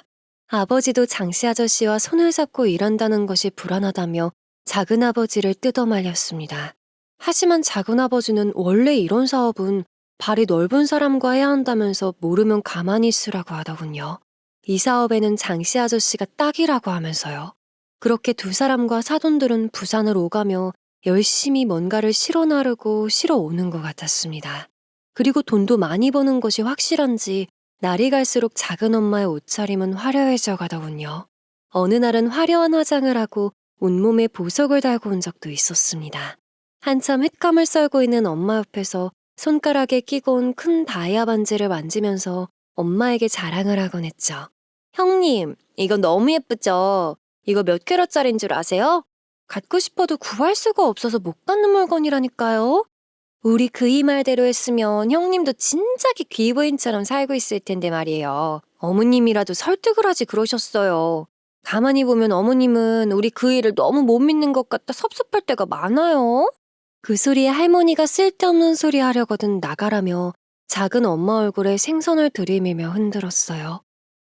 아버지도 장씨 아저씨와 손을 잡고 일한다는 것이 불안하다며 작은아버지를 뜯어말렸습니다. 하지만 작은아버지는 원래 이런 사업은 발이 넓은 사람과 해야 한다면서 모르면 가만히 있으라고 하더군요. 이 사업에는 장씨 아저씨가 딱이라고 하면서요. 그렇게 두 사람과 사돈들은 부산을 오가며 열심히 뭔가를 실어 나르고 실어 오는 것 같았습니다. 그리고 돈도 많이 버는 것이 확실한지 날이 갈수록 작은 엄마의 옷차림은 화려해져 가더군요. 어느 날은 화려한 화장을 하고 온몸에 보석을 달고 온 적도 있었습니다. 한참 횟감을 썰고 있는 엄마 옆에서 손가락에 끼고 온 큰 다이아 반지를 만지면서 엄마에게 자랑을 하곤 했죠. 형님, 이거 너무 예쁘죠? 이거 몇 캐럿짜리인 줄 아세요? 갖고 싶어도 구할 수가 없어서 못 갖는 물건이라니까요. 우리 그이 말대로 했으면 형님도 진작에 귀부인처럼 살고 있을 텐데 말이에요. 어머님이라도 설득을 하지 그러셨어요. 가만히 보면 어머님은 우리 그이를 너무 못 믿는 것 같다 섭섭할 때가 많아요. 그 소리에 할머니가 쓸데없는 소리 하려거든 나가라며 작은 엄마 얼굴에 생선을 들이밀며 흔들었어요.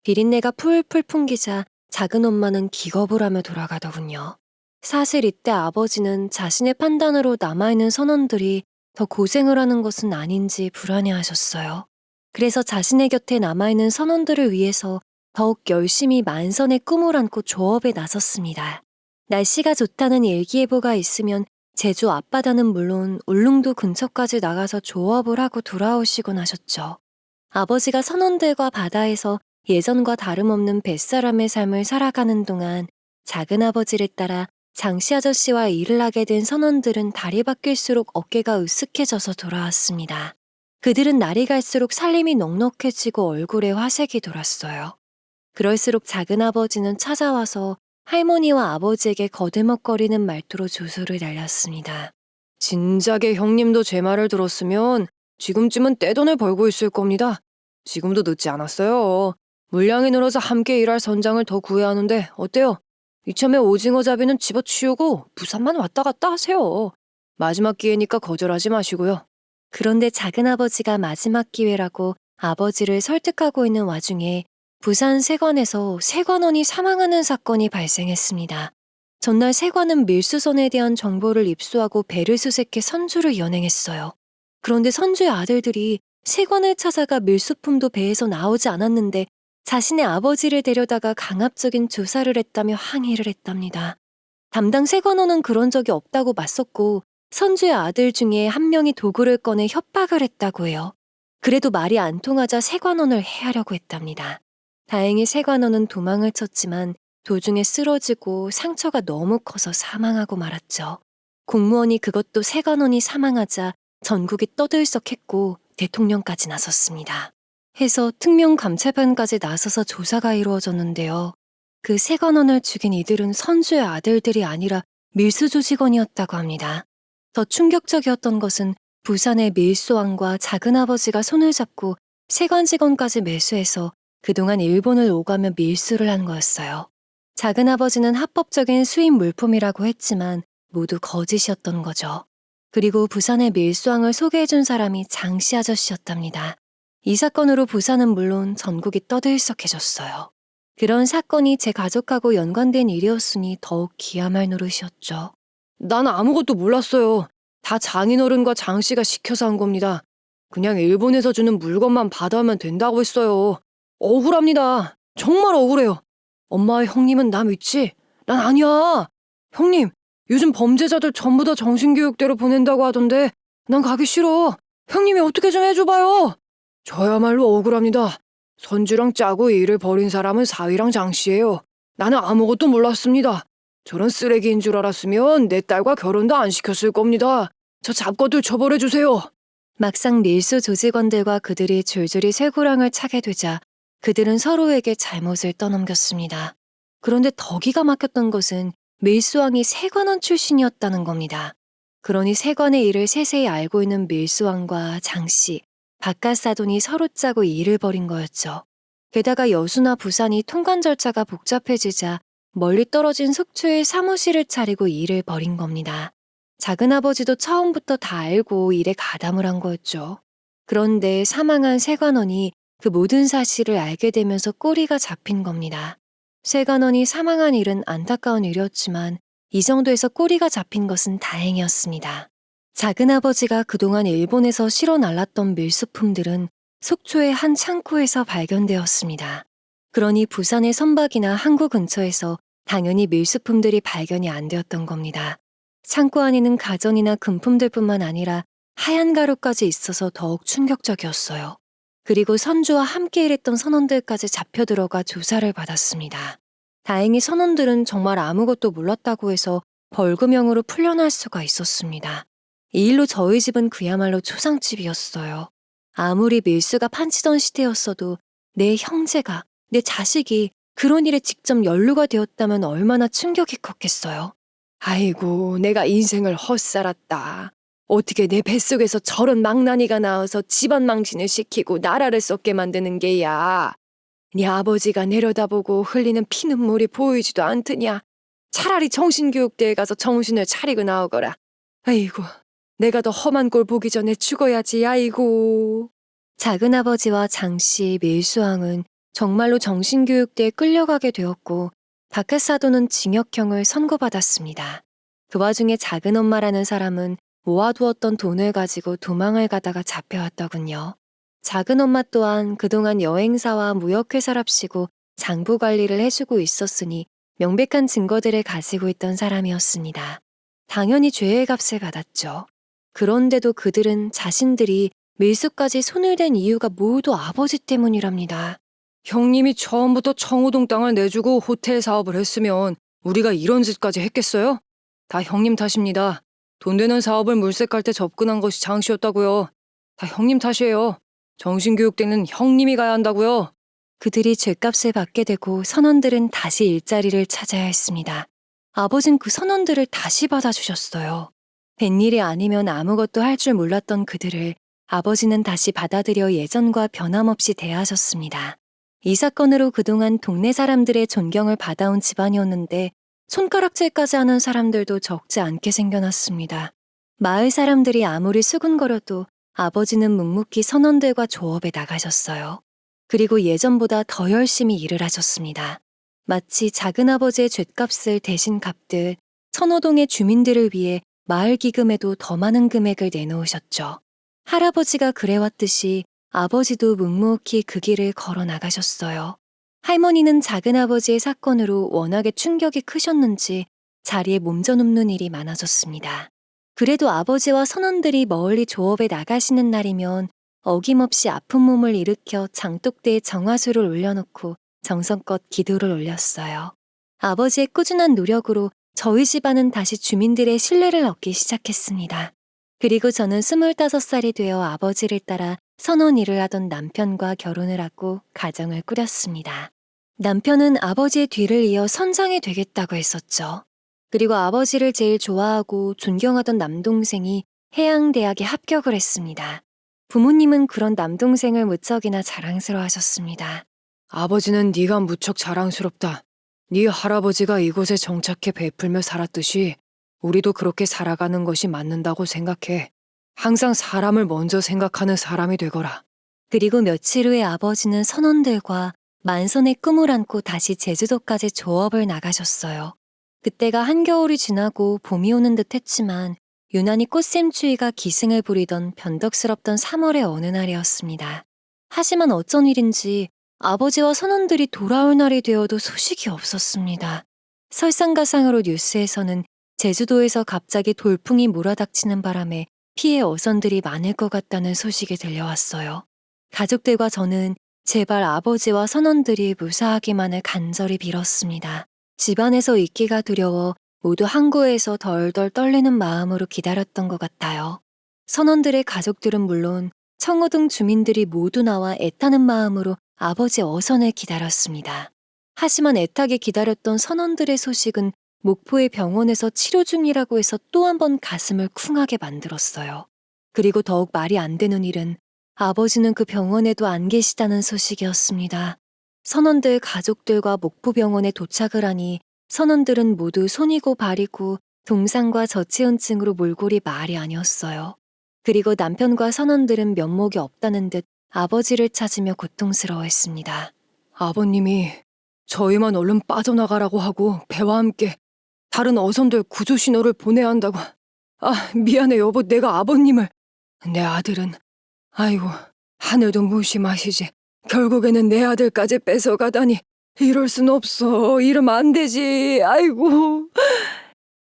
비린내가 풀풀 풍기자 작은 엄마는 기겁을 하며 돌아가더군요. 사실 이때 아버지는 자신의 판단으로 남아있는 선원들이 더 고생을 하는 것은 아닌지 불안해하셨어요. 그래서 자신의 곁에 남아있는 선원들을 위해서 더욱 열심히 만선의 꿈을 안고 조업에 나섰습니다. 날씨가 좋다는 일기예보가 있으면 제주 앞바다는 물론 울릉도 근처까지 나가서 조업을 하고 돌아오시곤 하셨죠. 아버지가 선원들과 바다에서 예전과 다름없는 뱃사람의 삶을 살아가는 동안 작은아버지를 따라 장씨 아저씨와 일을 하게 된 선원들은 달이 바뀔수록 어깨가 으쓱해져서 돌아왔습니다. 그들은 날이 갈수록 살림이 넉넉해지고 얼굴에 화색이 돌았어요. 그럴수록 작은아버지는 찾아와서 할머니와 아버지에게 거들먹거리는 말투로 조소를 날렸습니다. 진작에 형님도 제 말을 들었으면 지금쯤은 떼돈을 벌고 있을 겁니다. 지금도 늦지 않았어요. 물량이 늘어서 함께 일할 선장을 더 구해야 하는데 어때요? 이참에 오징어 잡이는 집어치우고 부산만 왔다 갔다 하세요. 마지막 기회니까 거절하지 마시고요. 그런데 작은아버지가 마지막 기회라고 아버지를 설득하고 있는 와중에 부산 세관에서 세관원이 사망하는 사건이 발생했습니다. 전날 세관은 밀수선에 대한 정보를 입수하고 배를 수색해 선주를 연행했어요. 그런데 선주의 아들들이 세관을 찾아가 밀수품도 배에서 나오지 않았는데 자신의 아버지를 데려다가 강압적인 조사를 했다며 항의를 했답니다. 담당 세관원은 그런 적이 없다고 맞섰고 선주의 아들 중에 한 명이 도구를 꺼내 협박을 했다고 해요. 그래도 말이 안 통하자 세관원을 해하려고 했답니다. 다행히 세관원은 도망을 쳤지만 도중에 쓰러지고 상처가 너무 커서 사망하고 말았죠. 공무원이 그것도 세관원이 사망하자 전국이 떠들썩했고 대통령까지 나섰습니다. 해서 특명감찰반까지 나서서 조사가 이루어졌는데요. 그 세관원을 죽인 이들은 선주의 아들들이 아니라 밀수조 직원이었다고 합니다. 더 충격적이었던 것은 부산의 밀수왕과 작은아버지가 손을 잡고 세관 직원까지 매수해서 그동안 일본을 오가며 밀수를 한 거였어요. 작은아버지는 합법적인 수입 물품이라고 했지만 모두 거짓이었던 거죠. 그리고 부산의 밀수왕을 소개해준 사람이 장씨 아저씨였답니다. 이 사건으로 부산은 물론 전국이 떠들썩해졌어요. 그런 사건이 제 가족하고 연관된 일이었으니 더욱 기함할 노릇이었죠. 난 아무것도 몰랐어요. 다 장인어른과 장씨가 시켜서 한 겁니다. 그냥 일본에서 주는 물건만 받아오면 된다고 했어요. 억울합니다. 정말 억울해요. 엄마와 형님은 나 믿지? 난 아니야. 형님, 요즘 범죄자들 전부 다 정신교육대로 보낸다고 하던데 난 가기 싫어. 형님이 어떻게 좀 해줘봐요. 저야말로 억울합니다. 선주랑 짜고 일을 벌인 사람은 사위랑 장씨예요. 나는 아무것도 몰랐습니다. 저런 쓰레기인 줄 알았으면 내 딸과 결혼도 안 시켰을 겁니다. 저 잡고들 처벌해주세요. 막상 밀수 조직원들과 그들이 줄줄이 쇠고랑을 차게 되자 그들은 서로에게 잘못을 떠넘겼습니다. 그런데 더 기가 막혔던 것은 밀수왕이 세관원 출신이었다는 겁니다. 그러니 세관의 일을 세세히 알고 있는 밀수왕과 장씨, 바깥사돈이 서로 짜고 일을 벌인 거였죠. 게다가 여수나 부산이 통관 절차가 복잡해지자 멀리 떨어진 속초에 사무실을 차리고 일을 벌인 겁니다. 작은아버지도 처음부터 다 알고 일에 가담을 한 거였죠. 그런데 사망한 세관원이 그 모든 사실을 알게 되면서 꼬리가 잡힌 겁니다. 세관원이 사망한 일은 안타까운 일이었지만 이 정도에서 꼬리가 잡힌 것은 다행이었습니다. 작은아버지가 그동안 일본에서 실어 날랐던 밀수품들은 속초의 한 창고에서 발견되었습니다. 그러니 부산의 선박이나 항구 근처에서 당연히 밀수품들이 발견이 안 되었던 겁니다. 창고 안에는 가전이나 금품들뿐만 아니라 하얀 가루까지 있어서 더욱 충격적이었어요. 그리고 선주와 함께 일했던 선원들까지 잡혀 들어가 조사를 받았습니다. 다행히 선원들은 정말 아무것도 몰랐다고 해서 벌금형으로 풀려날 수가 있었습니다. 이 일로 저희 집은 그야말로 초상집이었어요. 아무리 밀수가 판치던 시대였어도 내 형제가, 내 자식이 그런 일에 직접 연루가 되었다면 얼마나 충격이 컸겠어요. 아이고, 내가 인생을 헛살았다. 어떻게 내 뱃속에서 저런 망나니가 나와서 집안 망신을 시키고 나라를 썩게 만드는 게야. 네 아버지가 내려다보고 흘리는 피눈물이 보이지도 않더냐. 차라리 정신교육대에 가서 정신을 차리고 나오거라. 아이고, 내가 더 험한 꼴 보기 전에 죽어야지. 아이고. 작은아버지와 장씨, 밀수왕은 정말로 정신교육대에 끌려가게 되었고 바깥사돈은 징역형을 선고받았습니다. 그 와중에 작은엄마라는 사람은 모아두었던 돈을 가지고 도망을 가다가 잡혀왔더군요. 작은엄마 또한 그동안 여행사와 무역회사랍시고 장부 관리를 해주고 있었으니 명백한 증거들을 가지고 있던 사람이었습니다. 당연히 죄의 값을 받았죠. 그런데도 그들은 자신들이 밀수까지 손을 댄 이유가 모두 아버지 때문이랍니다. 형님이 처음부터 청호동 땅을 내주고 호텔 사업을 했으면 우리가 이런 짓까지 했겠어요? 다 형님 탓입니다. 돈 되는 사업을 물색할 때 접근한 것이 장씨였다고요. 다 형님 탓이에요. 정신교육대는 형님이 가야 한다고요. 그들이 죗값을 받게 되고 선원들은 다시 일자리를 찾아야 했습니다. 아버진 그 선원들을 다시 받아주셨어요. 뱃일이 아니면 아무것도 할 줄 몰랐던 그들을 아버지는 다시 받아들여 예전과 변함없이 대하셨습니다. 이 사건으로 그동안 동네 사람들의 존경을 받아온 집안이었는데 손가락질까지 하는 사람들도 적지 않게 생겨났습니다. 마을 사람들이 아무리 수군거려도 아버지는 묵묵히 선원들과 조업에 나가셨어요. 그리고 예전보다 더 열심히 일을 하셨습니다. 마치 작은아버지의 죗값을 대신 갚듯 선호동의 주민들을 위해 마을 기금에도 더 많은 금액을 내놓으셨죠. 할아버지가 그래왔듯이 아버지도 묵묵히 그 길을 걸어 나가셨어요. 할머니는 작은아버지의 사건으로 워낙에 충격이 크셨는지 자리에 몸져눕는 일이 많아졌습니다. 그래도 아버지와 선원들이 멀리 조업에 나가시는 날이면 어김없이 아픈 몸을 일으켜 장독대에 정화수를 올려놓고 정성껏 기도를 올렸어요. 아버지의 꾸준한 노력으로 저희 집안은 다시 주민들의 신뢰를 얻기 시작했습니다. 그리고 저는 25살이 되어 아버지를 따라 선원 일을 하던 남편과 결혼을 하고 가정을 꾸렸습니다. 남편은 아버지의 뒤를 이어 선장이 되겠다고 했었죠. 그리고 아버지를 제일 좋아하고 존경하던 남동생이 해양대학에 합격을 했습니다. 부모님은 그런 남동생을 무척이나 자랑스러워하셨습니다. 아버지는 네가 무척 자랑스럽다. 네 할아버지가 이곳에 정착해 베풀며 살았듯이 우리도 그렇게 살아가는 것이 맞는다고 생각해. 항상 사람을 먼저 생각하는 사람이 되거라. 그리고 며칠 후에 아버지는 선원들과 만선의 꿈을 안고 다시 제주도까지 조업을 나가셨어요. 그때가 한겨울이 지나고 봄이 오는 듯 했지만 유난히 꽃샘추위가 기승을 부리던 변덕스럽던 3월의 어느 날이었습니다. 하지만 어쩐 일인지 아버지와 선원들이 돌아올 날이 되어도 소식이 없었습니다. 설상가상으로 뉴스에서는 제주도에서 갑자기 돌풍이 몰아닥치는 바람에 피해 어선들이 많을 것 같다는 소식이 들려왔어요. 가족들과 저는 제발 아버지와 선원들이 무사하기만을 간절히 빌었습니다. 집안에서 있기가 두려워 모두 항구에서 덜덜 떨리는 마음으로 기다렸던 것 같아요. 선원들의 가족들은 물론 청호동 주민들이 모두 나와 애타는 마음으로 아버지 어선을 기다렸습니다. 하지만 애타게 기다렸던 선원들의 소식은 목포의 병원에서 치료 중이라고 해서 또 한 번 가슴을 쿵하게 만들었어요. 그리고 더욱 말이 안 되는 일은 아버지는 그 병원에도 안 계시다는 소식이었습니다. 선원들 가족들과 목포병원에 도착을 하니 선원들은 모두 손이고 발이고 동상과 저체온증으로 몰골이 말이 아니었어요. 그리고 남편과 선원들은 면목이 없다는 듯 아버지를 찾으며 고통스러워했습니다. 아버님이 저희만 얼른 빠져나가라고 하고 배와 함께 다른 어선들 구조 신호를 보내야 한다고. 미안해 여보, 내가 아버님을. 내 아들은 아이고 하늘도 무심하시지. 결국에는 내 아들까지 뺏어가다니. 이럴 순 없어. 이러면 안 되지. 아이고.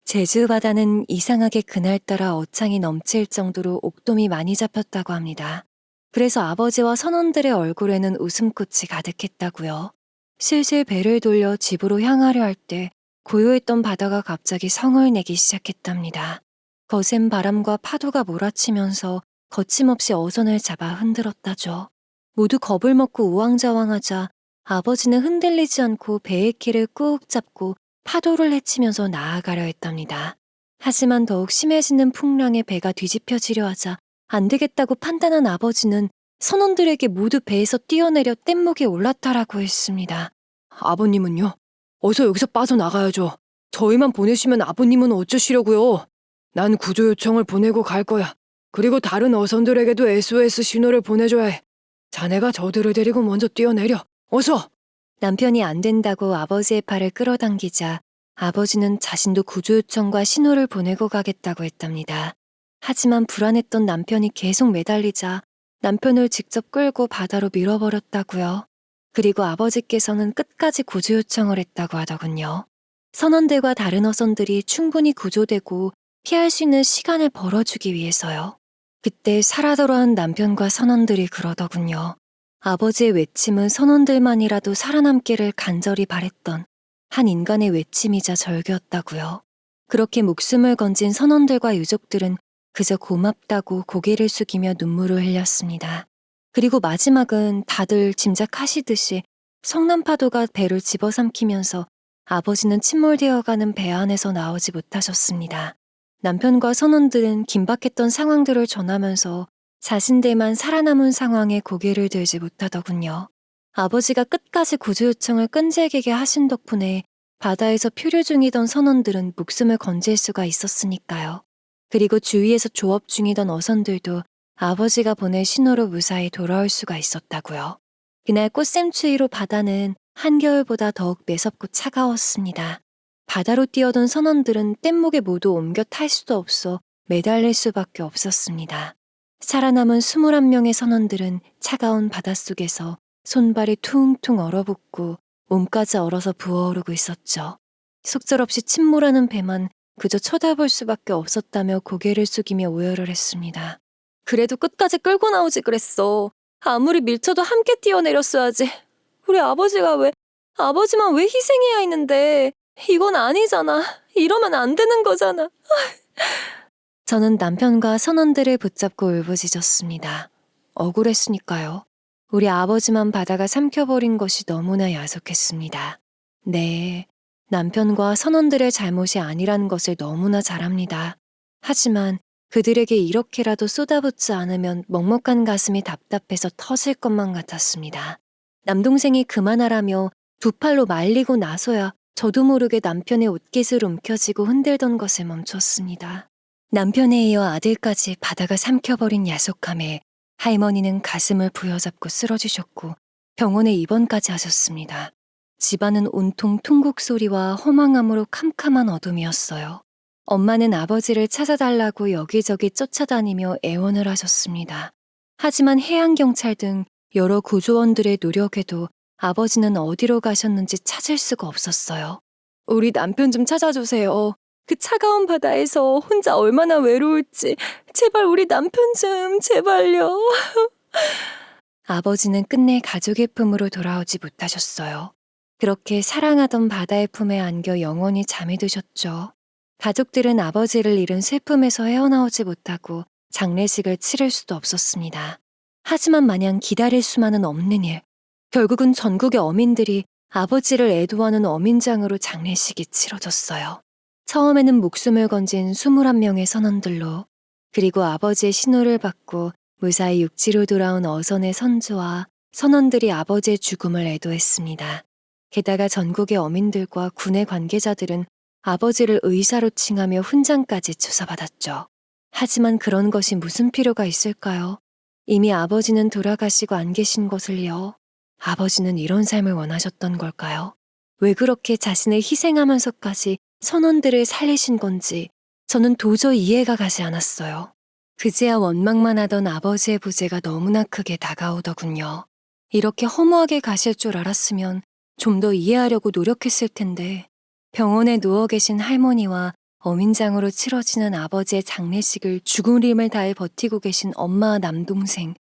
제주 바다는 이상하게 그날따라 어창이 넘칠 정도로 옥돔이 많이 잡혔다고 합니다. 그래서 아버지와 선원들의 얼굴에는 웃음꽃이 가득했다고요. 슬슬 배를 돌려 집으로 향하려 할 때 고요했던 바다가 갑자기 성을 내기 시작했답니다. 거센 바람과 파도가 몰아치면서 거침없이 어선을 잡아 흔들었다죠. 모두 겁을 먹고 우왕좌왕하자 아버지는 흔들리지 않고 배의 키를 꾹 잡고 파도를 헤치면서 나아가려 했답니다. 하지만 더욱 심해지는 풍랑에 배가 뒤집혀지려 하자 안 되겠다고 판단한 아버지는 선원들에게 모두 배에서 뛰어내려 뗏목에 올라타라고 했습니다. 아버님은요? 어서 여기서 빠져나가야죠. 저희만 보내시면 아버님은 어쩌시려고요? 난 구조 요청을 보내고 갈 거야. 그리고 다른 어선들에게도 SOS 신호를 보내줘야 해. 자네가 저들을 데리고 먼저 뛰어내려. 어서! 남편이 안 된다고 아버지의 팔을 끌어당기자 아버지는 자신도 구조 요청과 신호를 보내고 가겠다고 했답니다. 하지만 불안했던 남편이 계속 매달리자 남편을 직접 끌고 바다로 밀어버렸다고요. 그리고 아버지께서는 끝까지 구조 요청을 했다고 하더군요. 선원들과 다른 어선들이 충분히 구조되고 피할 수 있는 시간을 벌어주기 위해서요. 그때 살아 돌아온 남편과 선원들이 그러더군요. 아버지의 외침은 선원들만이라도 살아남기를 간절히 바랬던 한 인간의 외침이자 절규였다고요. 그렇게 목숨을 건진 선원들과 유족들은 그저 고맙다고 고개를 숙이며 눈물을 흘렸습니다. 그리고 마지막은 다들 짐작하시듯이 성난파도가 배를 집어삼키면서 아버지는 침몰되어가는 배 안에서 나오지 못하셨습니다. 남편과 선원들은 긴박했던 상황들을 전하면서 자신들만 살아남은 상황에 고개를 들지 못하더군요. 아버지가 끝까지 구조 요청을 끈질기게 하신 덕분에 바다에서 표류 중이던 선원들은 목숨을 건질 수가 있었으니까요. 그리고 주위에서 조업 중이던 어선들도 아버지가 보낸 신호로 무사히 돌아올 수가 있었다고요. 그날 꽃샘추위로 바다는 한겨울보다 더욱 매섭고 차가웠습니다. 바다로 뛰어든 선원들은 뗏목에 모두 옮겨 탈 수도 없어 매달릴 수밖에 없었습니다. 살아남은 21명의 선원들은 차가운 바닷속에서 손발이 퉁퉁 얼어붙고 몸까지 얼어서 부어오르고 있었죠. 속절없이 침몰하는 배만 그저 쳐다볼 수밖에 없었다며 고개를 숙이며 오열을 했습니다. 그래도 끝까지 끌고 나오지 그랬어. 아무리 밀쳐도 함께 뛰어내렸어야지. 우리 아버지만 왜 희생해야 했는데. 이건 아니잖아. 이러면 안 되는 거잖아. 저는 남편과 선원들을 붙잡고 울부짖었습니다. 억울했으니까요. 우리 아버지만 바다가 삼켜버린 것이 너무나 야속했습니다. 네, 남편과 선원들의 잘못이 아니라는 것을 너무나 잘 압니다. 하지만 그들에게 이렇게라도 쏟아붓지 않으면 먹먹한 가슴이 답답해서 터질 것만 같았습니다. 남동생이 그만하라며 두 팔로 말리고 나서야 저도 모르게 남편의 옷깃을 움켜쥐고 흔들던 것을 멈췄습니다. 남편에 이어 아들까지 바다가 삼켜버린 야속함에 할머니는 가슴을 부여잡고 쓰러지셨고 병원에 입원까지 하셨습니다. 집안은 온통 통곡 소리와 허망함으로 캄캄한 어둠이었어요. 엄마는 아버지를 찾아달라고 여기저기 쫓아다니며 애원을 하셨습니다. 하지만 해양경찰 등 여러 구조원들의 노력에도 아버지는 어디로 가셨는지 찾을 수가 없었어요. 우리 남편 좀 찾아주세요. 그 차가운 바다에서 혼자 얼마나 외로울지 제발 우리 남편 좀 제발요. 아버지는 끝내 가족의 품으로 돌아오지 못하셨어요. 그렇게 사랑하던 바다의 품에 안겨 영원히 잠이 드셨죠. 가족들은 아버지를 잃은 슬픔에서 헤어나오지 못하고 장례식을 치를 수도 없었습니다. 하지만 마냥 기다릴 수만은 없는 일. 결국은 전국의 어민들이 아버지를 애도하는 어민장으로 장례식이 치러졌어요. 처음에는 목숨을 건진 21명의 선원들로, 그리고 아버지의 신호를 받고 무사히 육지로 돌아온 어선의 선주와 선원들이 아버지의 죽음을 애도했습니다. 게다가 전국의 어민들과 군의 관계자들은 아버지를 의사로 칭하며 훈장까지 주사받았죠. 하지만 그런 것이 무슨 필요가 있을까요? 이미 아버지는 돌아가시고 안 계신 것을요. 아버지는 이런 삶을 원하셨던 걸까요? 왜 그렇게 자신을 희생하면서까지 선원들을 살리신 건지 저는 도저히 이해가 가지 않았어요. 그제야 원망만 하던 아버지의 부재가 너무나 크게 다가오더군요. 이렇게 허무하게 가실 줄 알았으면 좀 더 이해하려고 노력했을 텐데 병원에 누워 계신 할머니와 어민장으로 치러지는 아버지의 장례식을 죽을 힘을 다해 버티고 계신 엄마와 남동생,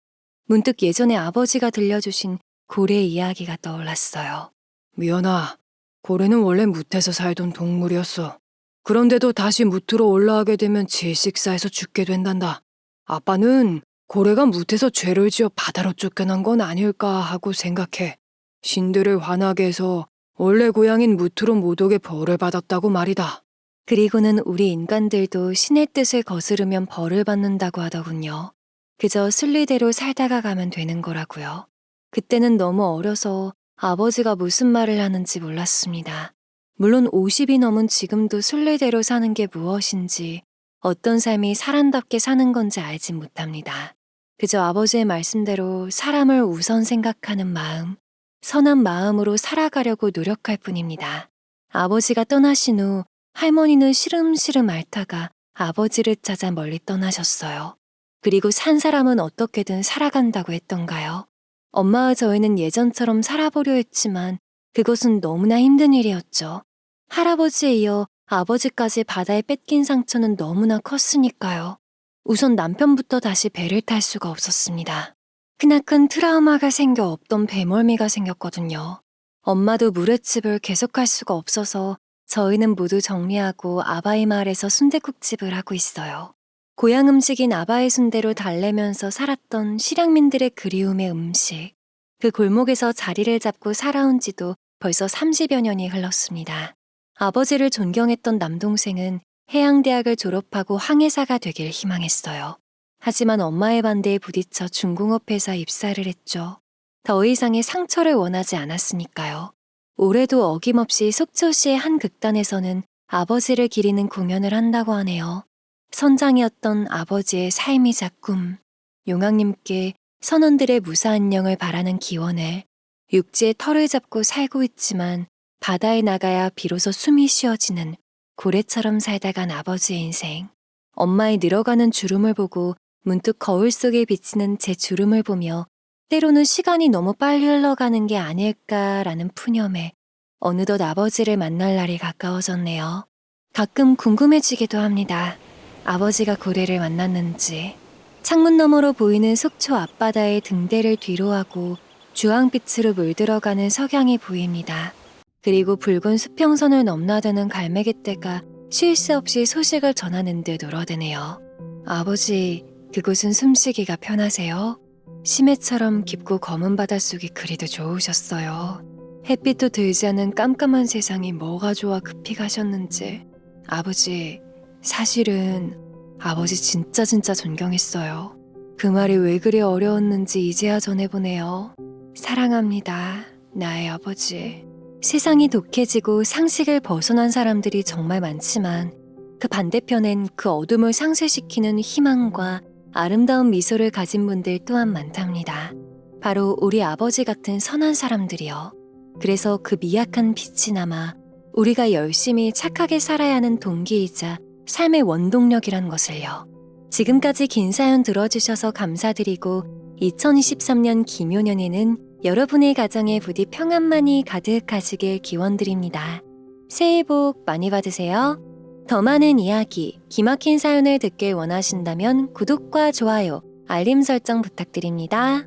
문득 예전에 아버지가 들려주신 고래의 이야기가 떠올랐어요. 미연아, 고래는 원래 뭇에서 살던 동물이었어. 그런데도 다시 뭇으로 올라가게 되면 질식사해서 죽게 된단다. 아빠는 고래가 뭇에서 죄를 지어 바다로 쫓겨난 건 아닐까 하고 생각해. 신들을 화나게 해서 원래 고향인 뭇으로 못 오게 벌을 받았다고 말이다. 그리고는 우리 인간들도 신의 뜻을 거스르면 벌을 받는다고 하더군요. 그저 순리대로 살다가 가면 되는 거라고요. 그때는 너무 어려서 아버지가 무슨 말을 하는지 몰랐습니다. 물론 50이 넘은 지금도 순리대로 사는 게 무엇인지, 어떤 삶이 사람답게 사는 건지 알진 못합니다. 그저 아버지의 말씀대로 사람을 우선 생각하는 마음, 선한 마음으로 살아가려고 노력할 뿐입니다. 아버지가 떠나신 후 할머니는 시름시름 앓다가 아버지를 찾아 멀리 떠나셨어요. 그리고 산 사람은 어떻게든 살아간다고 했던가요? 엄마와 저희는 예전처럼 살아보려 했지만 그것은 너무나 힘든 일이었죠. 할아버지에 이어 아버지까지 바다에 뺏긴 상처는 너무나 컸으니까요. 우선 남편부터 다시 배를 탈 수가 없었습니다. 크나큰 트라우마가 생겨 없던 배멀미가 생겼거든요. 엄마도 물회집을 계속할 수가 없어서 저희는 모두 정리하고 아바이 마을에서 순댓국집을 하고 있어요. 고향 음식인 아바이 순대로 달래면서 살았던 실향민들의 그리움의 음식. 그 골목에서 자리를 잡고 살아온 지도 벌써 30여 년이 흘렀습니다. 아버지를 존경했던 남동생은 해양대학을 졸업하고 항해사가 되길 희망했어요. 하지만 엄마의 반대에 부딪혀 중공업회사 입사를 했죠. 더 이상의 상처를 원하지 않았으니까요. 올해도 어김없이 속초시의 한 극단에서는 아버지를 기리는 공연을 한다고 하네요. 선장이었던 아버지의 삶이자 꿈, 용왕님께 선원들의 무사안녕을 바라는 기원을 육지에 털을 잡고 살고 있지만 바다에 나가야 비로소 숨이 쉬어지는 고래처럼 살다 간 아버지의 인생. 엄마의 늘어가는 주름을 보고 문득 거울 속에 비치는 제 주름을 보며 때로는 시간이 너무 빨리 흘러가는 게 아닐까라는 푸념에 어느덧 아버지를 만날 날이 가까워졌네요. 가끔 궁금해지기도 합니다. 아버지가 고래를 만났는지. 창문 너머로 보이는 속초 앞바다의 등대를 뒤로하고 주황빛으로 물들어가는 석양이 보입니다. 그리고 붉은 수평선을 넘나드는 갈매기떼가 쉴 새 없이 소식을 전하는 듯 울어대네요. 아버지, 그곳은 숨쉬기가 편하세요? 심해처럼 깊고 검은 바닷속이 그리도 좋으셨어요. 햇빛도 들지 않은 깜깜한 세상이 뭐가 좋아 급히 가셨는지. 아버지, 사실은 아버지 진짜 존경했어요. 그 말이 왜 그리 어려웠는지 이제야 전해보네요. 사랑합니다, 나의 아버지. 세상이 독해지고 상식을 벗어난 사람들이 정말 많지만 그 반대편엔 그 어둠을 상쇄시키는 희망과 아름다운 미소를 가진 분들 또한 많답니다. 바로 우리 아버지 같은 선한 사람들이요. 그래서 그 미약한 빛이 남아 우리가 열심히 착하게 살아야 하는 동기이자 삶의 원동력이란 것을요. 지금까지 긴 사연 들어주셔서 감사드리고 2023년 김효년에는 여러분의 가정에 부디 평안만이 가득하시길 기원드립니다. 새해 복 많이 받으세요. 더 많은 이야기, 기막힌 사연을 듣길 원하신다면 구독과 좋아요, 알림 설정 부탁드립니다.